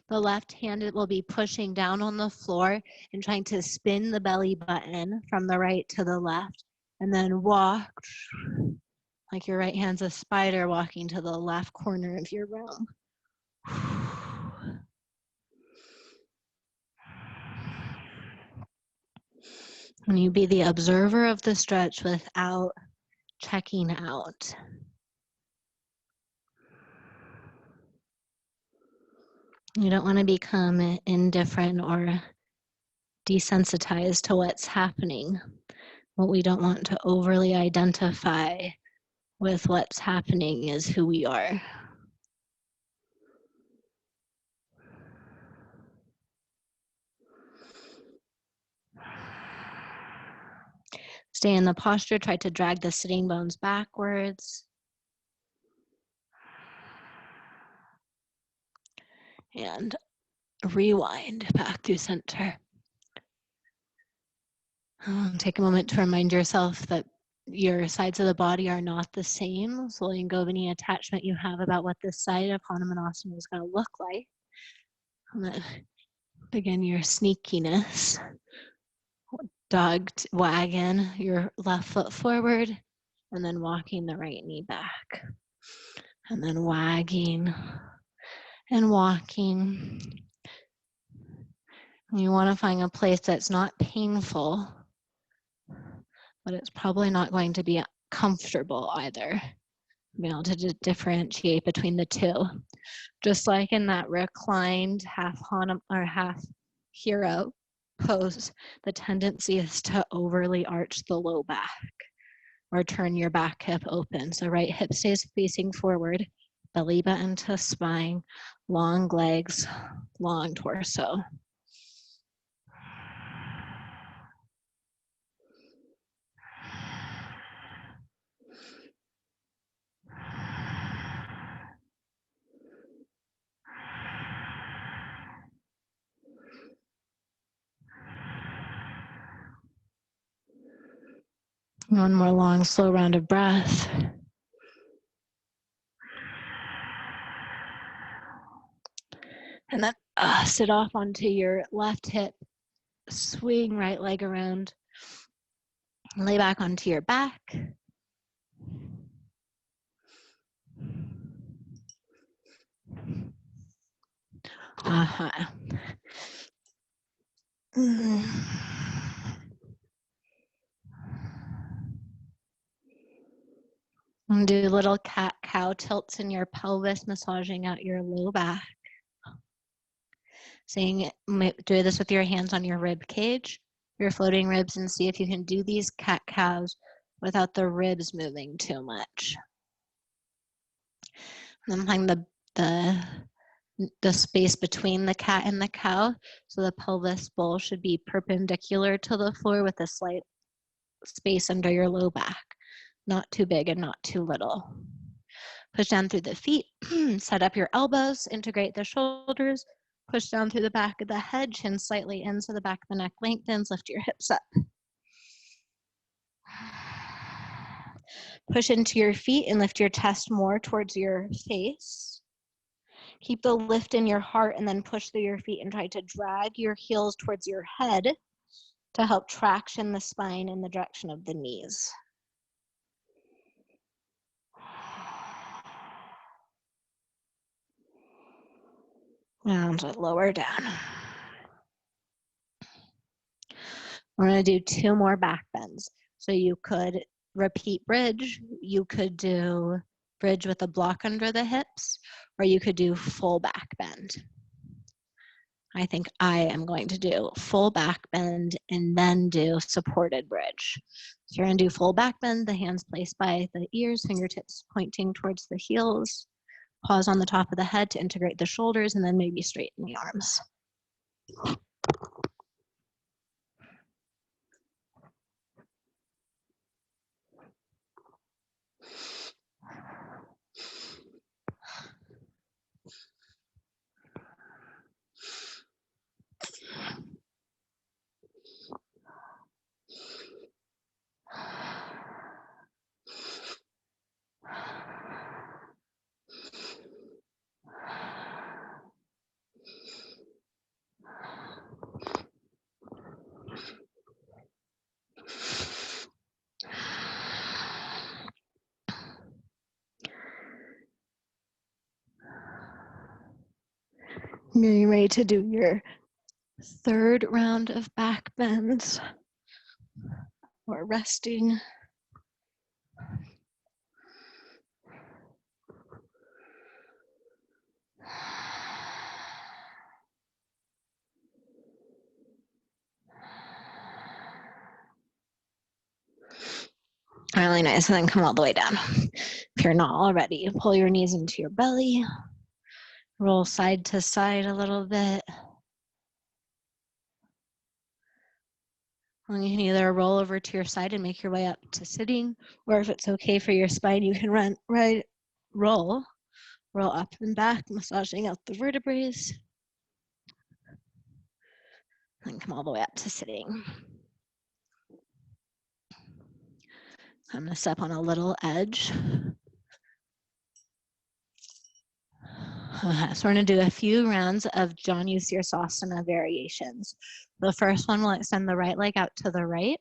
The left hand will be pushing down on the floor and trying to spin the belly button from the right to the left, and then walk like your right hand's a spider walking to the left corner of your room. And you be the observer of the stretch without checking out. You don't want to become indifferent or desensitized to what's happening. What we don't want to overly identify with what's happening is who we are. Stay in the posture, try to drag the sitting bones backwards. And rewind back through center. Take a moment to remind yourself that your sides of the body are not the same, so letting go of any attachment you have about what this side of Hanumanasana is going to look like. And then begin your sneakiness. Dog wagging your left foot forward, and then walking the right knee back. And then wagging and walking. You want to find a place that's not painful, but it's probably not going to be comfortable either. Being able to differentiate between the two. Just like in that reclined half Hanuman or half hero pose, the tendency is to overly arch the low back or turn your back hip open. So right hip stays facing forward, belly button to spine, long legs, long torso. One more long, slow round of breath. And then sit off onto your left hip, swing right leg around, lay back onto your back. And do little cat-cow tilts in your pelvis, massaging out your low back. Do this with your hands on your rib cage, your floating ribs, and see if you can do these cat-cows without the ribs moving too much. And then find the space between the cat and the cow, so the pelvis bowl should be perpendicular to the floor with a slight space under your low back. Not too big and not too little. Push down through the feet, set up your elbows, integrate the shoulders, push down through the back of the head, chin slightly in so the back of the neck lengthens, lift your hips up. Push into your feet and lift your chest more towards your face. Keep the lift in your heart and then push through your feet and try to drag your heels towards your head to help traction the spine in the direction of the knees. And lower down. We're going to do 2 more back bends. So you could repeat bridge. You could do bridge with a block under the hips, or you could do full back bend. I think I am going to do full back bend and then do supported bridge. So you're going to do full back bend, the hands placed by the ears, fingertips pointing towards the heels. Pause on the top of the head to integrate the shoulders, and then maybe straighten the arms. Getting ready to do your 3rd round of back bends. Or resting. Really nice, and then come all the way down. If you're not already, pull your knees into your belly. Roll side to side a little bit. And you can either roll over to your side and make your way up to sitting, or if it's okay for your spine, you can roll up and back, massaging out the vertebrae. And come all the way up to sitting. I'm going to step on a little edge. So we're going to do a few rounds of Janu Sirsasana variations. The first one will extend the right leg out to the right.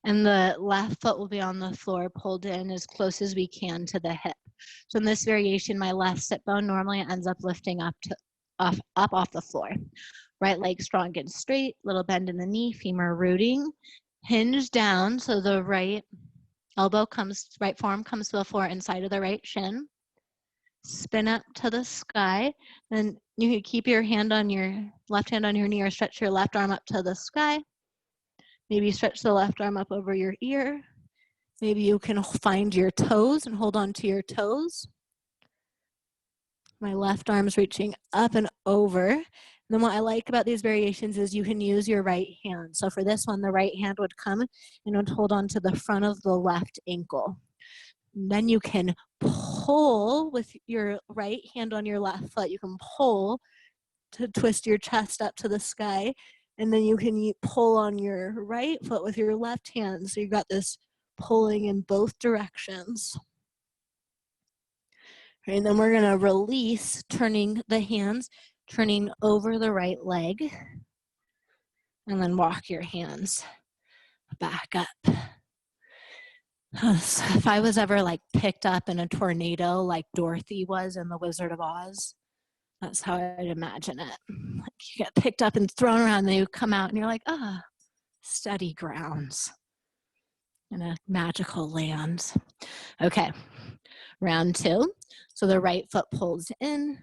And the left foot will be on the floor, pulled in as close as we can to the hip. So in this variation, my left sit bone normally ends up lifting up off the floor. Right leg strong and straight, little bend in the knee, femur rooting, hinge down so the right forearm comes to the floor inside of the right shin. Spin up to the sky, and you can keep your left hand on your knee or stretch your left arm up to the sky. Maybe stretch the left arm up over your ear. Maybe you can find your toes and hold on to your toes. My left arm's reaching up and over. And then what I like about these variations is you can use your right hand. So for this one, the right hand would come and would hold on to the front of the left ankle. And then you can pull with your right hand on your left foot. You can pull to twist your chest up to the sky. And then you can pull on your right foot with your left hand. So you've got this pulling in both directions. And then we're going to release, turning the hands, turning over the right leg. And then walk your hands back up. If I was ever like picked up in a tornado like Dorothy was in The Wizard of Oz, that's how I'd imagine it. Like you get picked up and thrown around, and then you come out and you're like, steady grounds in a magical land. Okay, round 2. So the right foot pulls in,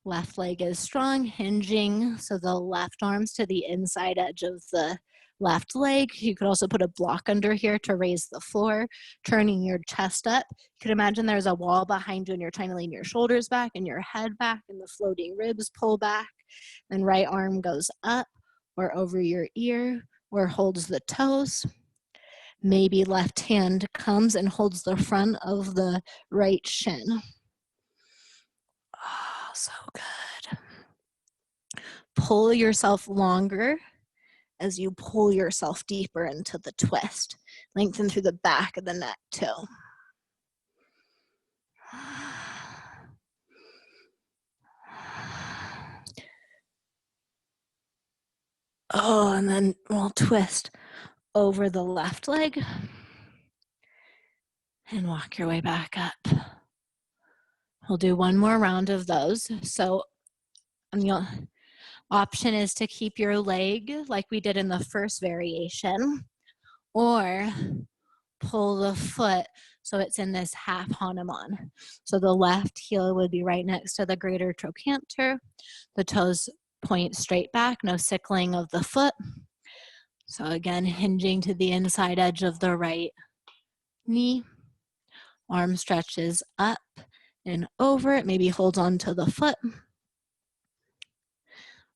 left leg is strong, hinging. So the left arm's to the inside edge of the left leg. You could also put a block under here to raise the floor, turning your chest up. You could imagine there's a wall behind you and you're trying to lean your shoulders back and your head back and the floating ribs pull back. Then right arm goes up or over your ear or holds the toes. Maybe left hand comes and holds the front of the right shin. Oh, so good. Pull yourself longer as you pull yourself deeper into the twist. Lengthen through the back of the neck too. Oh, and then we'll twist over the left leg and walk your way back up. We'll do one more round of those. So your option is to keep your leg like we did in the first variation, or pull the foot so it's in this half Hanuman. So the left heel would be right next to the greater trochanter. The toes point straight back, no sickling of the foot. So again, hinging to the inside edge of the right knee. Arm stretches up and over. It maybe holds on to the foot.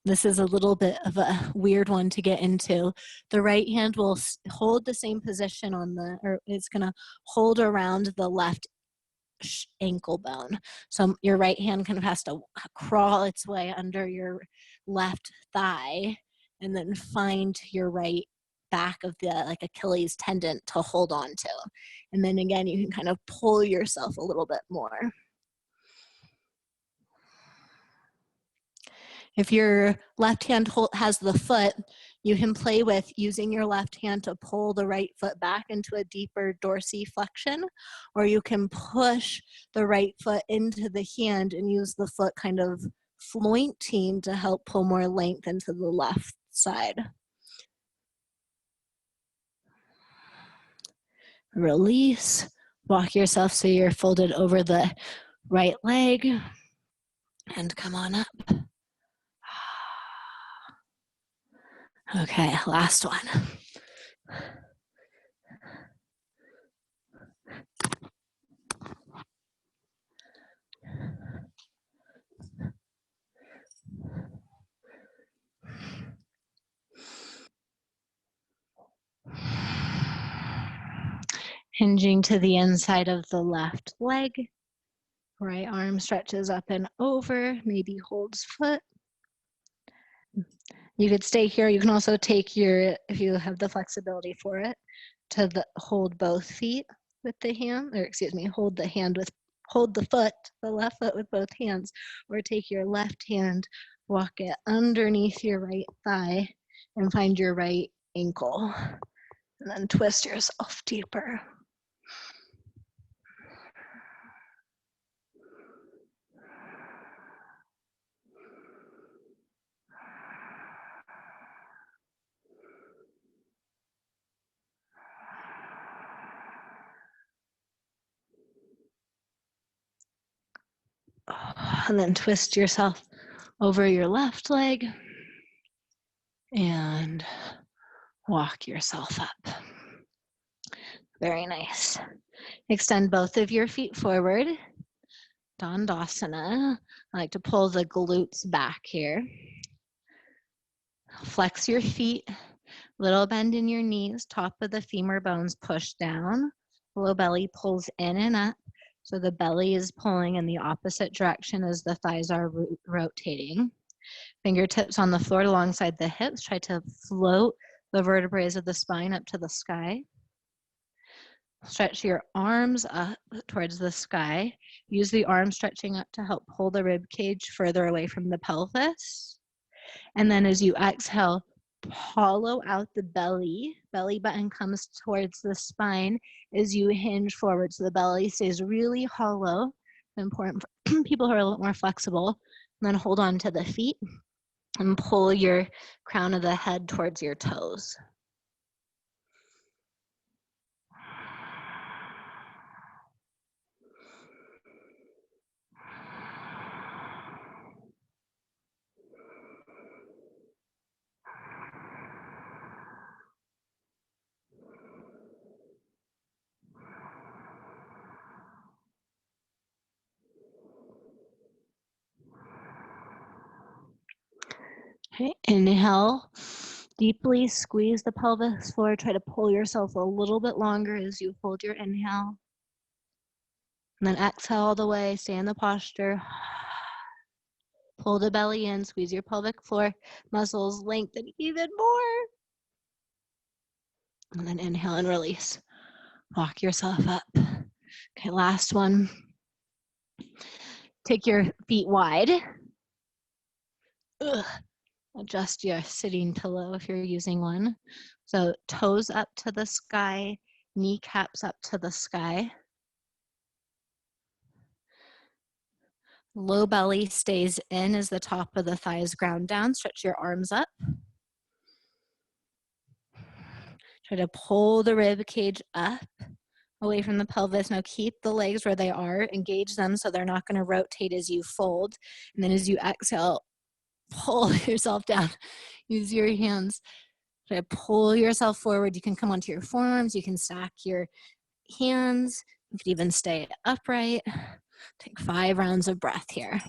This is a little bit of a weird one to get into. The right hand will hold the same position on the, or it's gonna hold around the left ankle bone. So your right hand kind of has to crawl its way under your left thigh and then find your right back of the like Achilles tendon to hold on to. And then again, you can kind of pull yourself a little bit more. If your left hand has the foot, you can play with using your left hand to pull the right foot back into a deeper dorsiflexion, or you can push the right foot into the hand and use the foot kind of flointing to help pull more length into the left side. Release, walk yourself so you're folded over the right leg, and come on up. Okay, last one. Hinging to the inside of the left leg. Right arm stretches up and over, maybe holds foot. You could stay here. You can also take your, if you have the flexibility for it, to hold both feet with the hand, or excuse me, hold the foot, the left foot with both hands, or take your left hand, walk it underneath your right thigh and find your right ankle, and then twist yourself deeper. And then twist yourself over your left leg and walk yourself up. Very nice. Extend both of your feet forward. Dandasana. I like to pull the glutes back here. Flex your feet. Little bend in your knees. Top of the femur bones push down. Low belly pulls in and up. So the belly is pulling in the opposite direction as the thighs are rotating. Fingertips on the floor alongside the hips. Try to float the vertebrae of the spine up to the sky. Stretch your arms up towards the sky. Use the arm stretching up to help pull the rib cage further away from the pelvis. And then as you exhale, hollow out the belly. Belly button comes towards the spine as you hinge forward. So the belly stays really hollow. Important for people who are a little more flexible. And then hold on to the feet and pull your crown of the head towards your toes. Okay, inhale, deeply squeeze the pelvis floor. Try to pull yourself a little bit longer as you hold your inhale. And then exhale all the way, stay in the posture. Pull the belly in, squeeze your pelvic floor muscles, lengthen even more. And then inhale and release. Walk yourself up. Okay, last one. Take your feet wide. Ugh. Adjust your sitting pillow if you're using one. So toes up to the sky, kneecaps up to the sky. Low belly stays in as the top of the thighs ground down. Stretch your arms up. Try to pull the rib cage up away from the pelvis. Now keep the legs where they are. Engage them so they're not going to rotate as you fold. And then as you exhale, pull yourself down. Use your hands. Try to pull yourself forward. You can come onto your forearms. You can stack your hands. You can even stay upright. Take 5 rounds of breath here.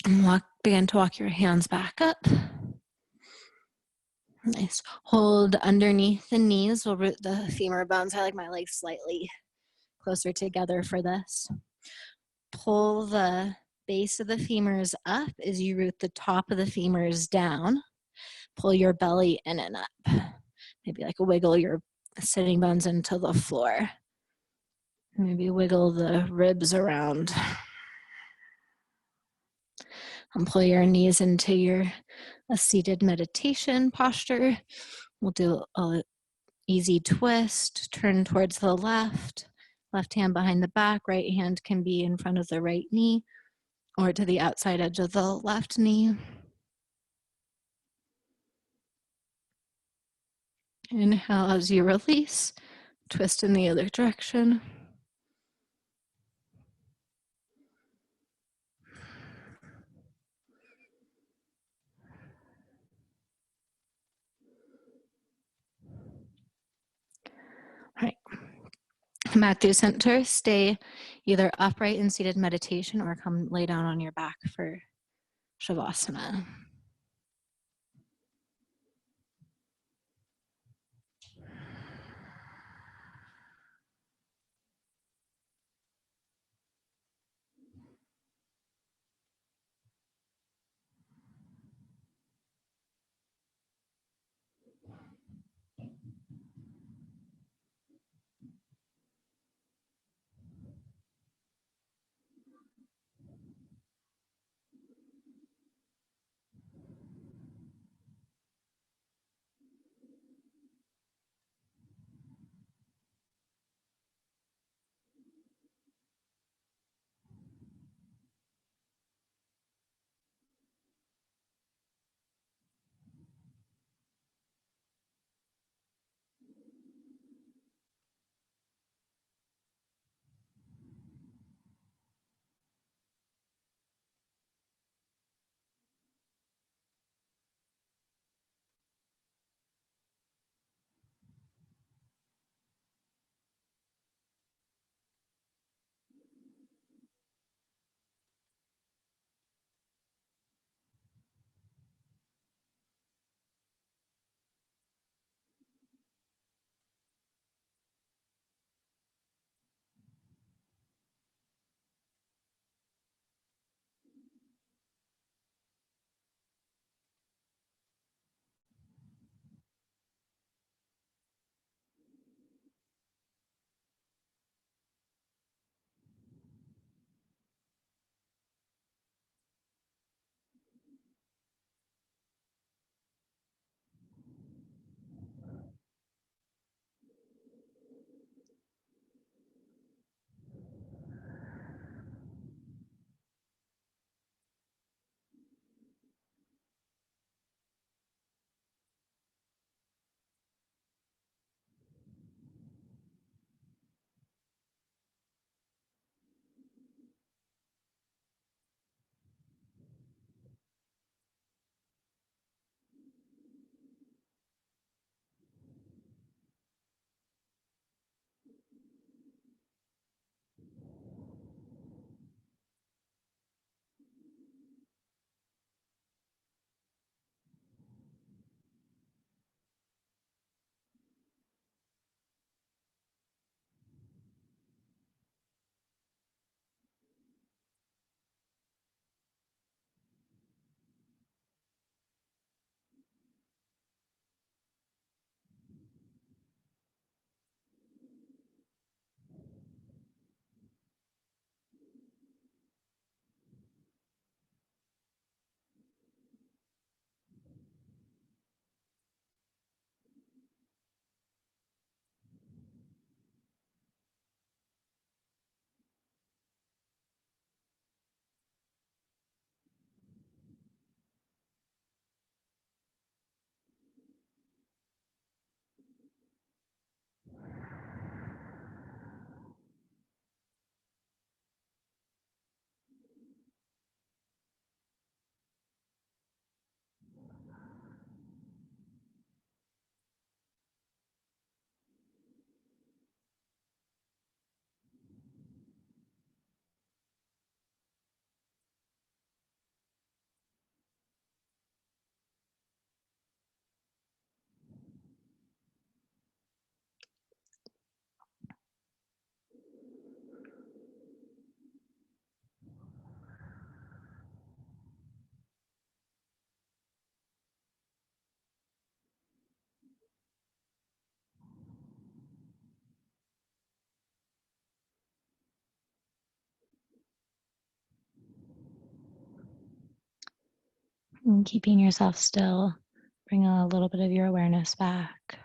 And begin to walk your hands back up. Nice. Hold underneath the knees. We'll root the femur bones. I like my legs slightly closer together for this. Pull the base of the femurs up as you root the top of the femurs down. Pull your belly in and up. Maybe like wiggle your sitting bones into the floor. Maybe wiggle the ribs around. And pull your knees into a seated meditation posture. We'll do an easy twist, turn towards the left hand behind the back, right hand can be in front of the right knee or to the outside edge of the left knee. Inhale as you release, twist in the other direction. All right. Come back to center. Stay either upright in seated meditation or come lay down on your back for Shavasana. And keeping yourself still, bring a little bit of your awareness back.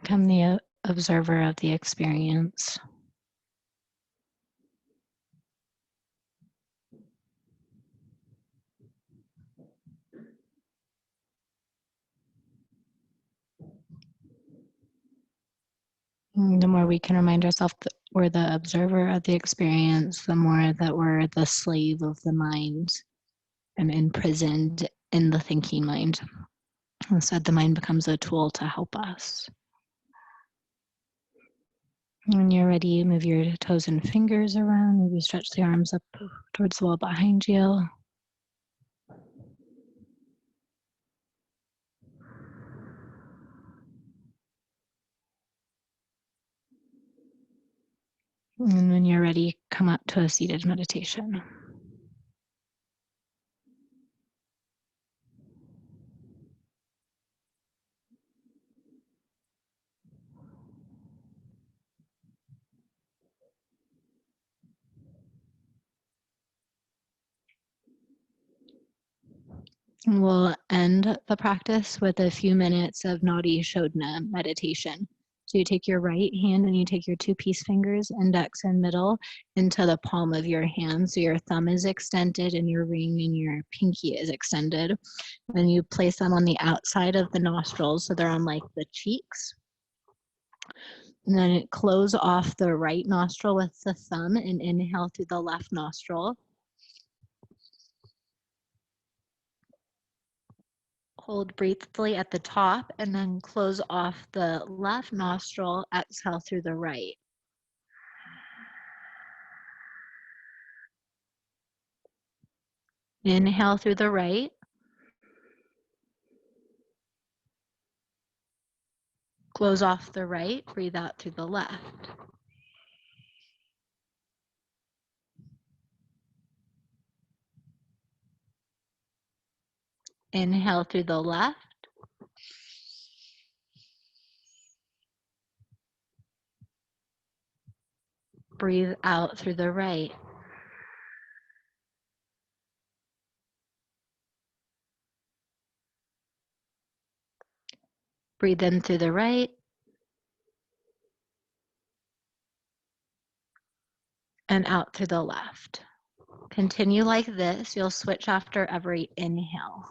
Become the observer of the experience. And the more we can remind ourselves that we're the observer of the experience, the more that we're the slave of the mind and imprisoned in the thinking mind. Instead, the mind becomes a tool to help us. When you're ready, move your toes and fingers around. Maybe stretch the arms up towards the wall behind you. And when you're ready, come up to a seated meditation. We'll end the practice with a few minutes of Nadi Shodhana meditation. So you take your right hand and you take your two peace fingers, index and middle, into the palm of your hand. So your thumb is extended and your ring and your pinky is extended. Then you place them on the outside of the nostrils, so they're on like the cheeks. And then close off the right nostril with the thumb and inhale through the left nostril. Hold briefly at the top and then close off the left nostril, exhale through the right. Inhale through the right. Close off the right, breathe out through the left. Inhale through the left. Breathe out through the right. Breathe in through the right. And out through the left. Continue like this. You'll switch after every inhale.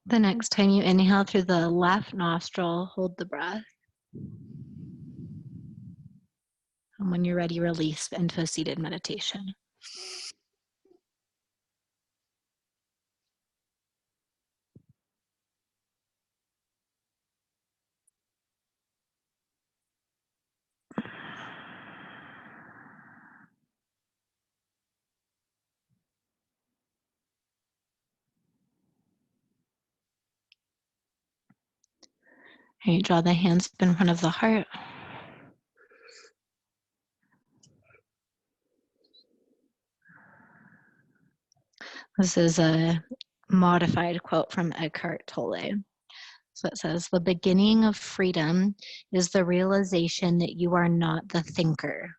The next time you inhale through the left nostril, hold the breath. And when you're ready, release into a seated meditation. All right, draw the hands up in front of the heart. This is a modified quote from Eckhart Tolle. So it says, "The beginning of freedom is the realization that you are not the thinker, ...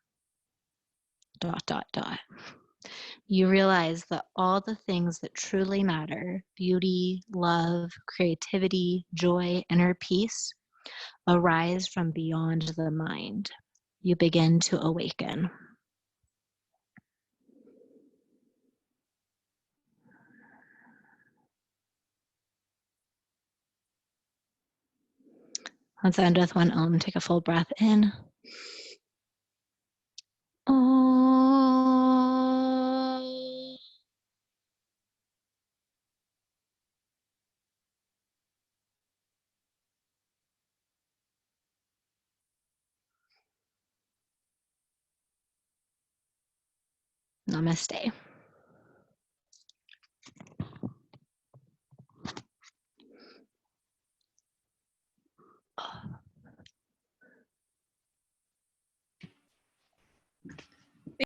You realize that all the things that truly matter, beauty, love, creativity, joy, inner peace, arise from beyond the mind. You begin to awaken. Let's end with one Om. Take a full breath in. Om. Namaste.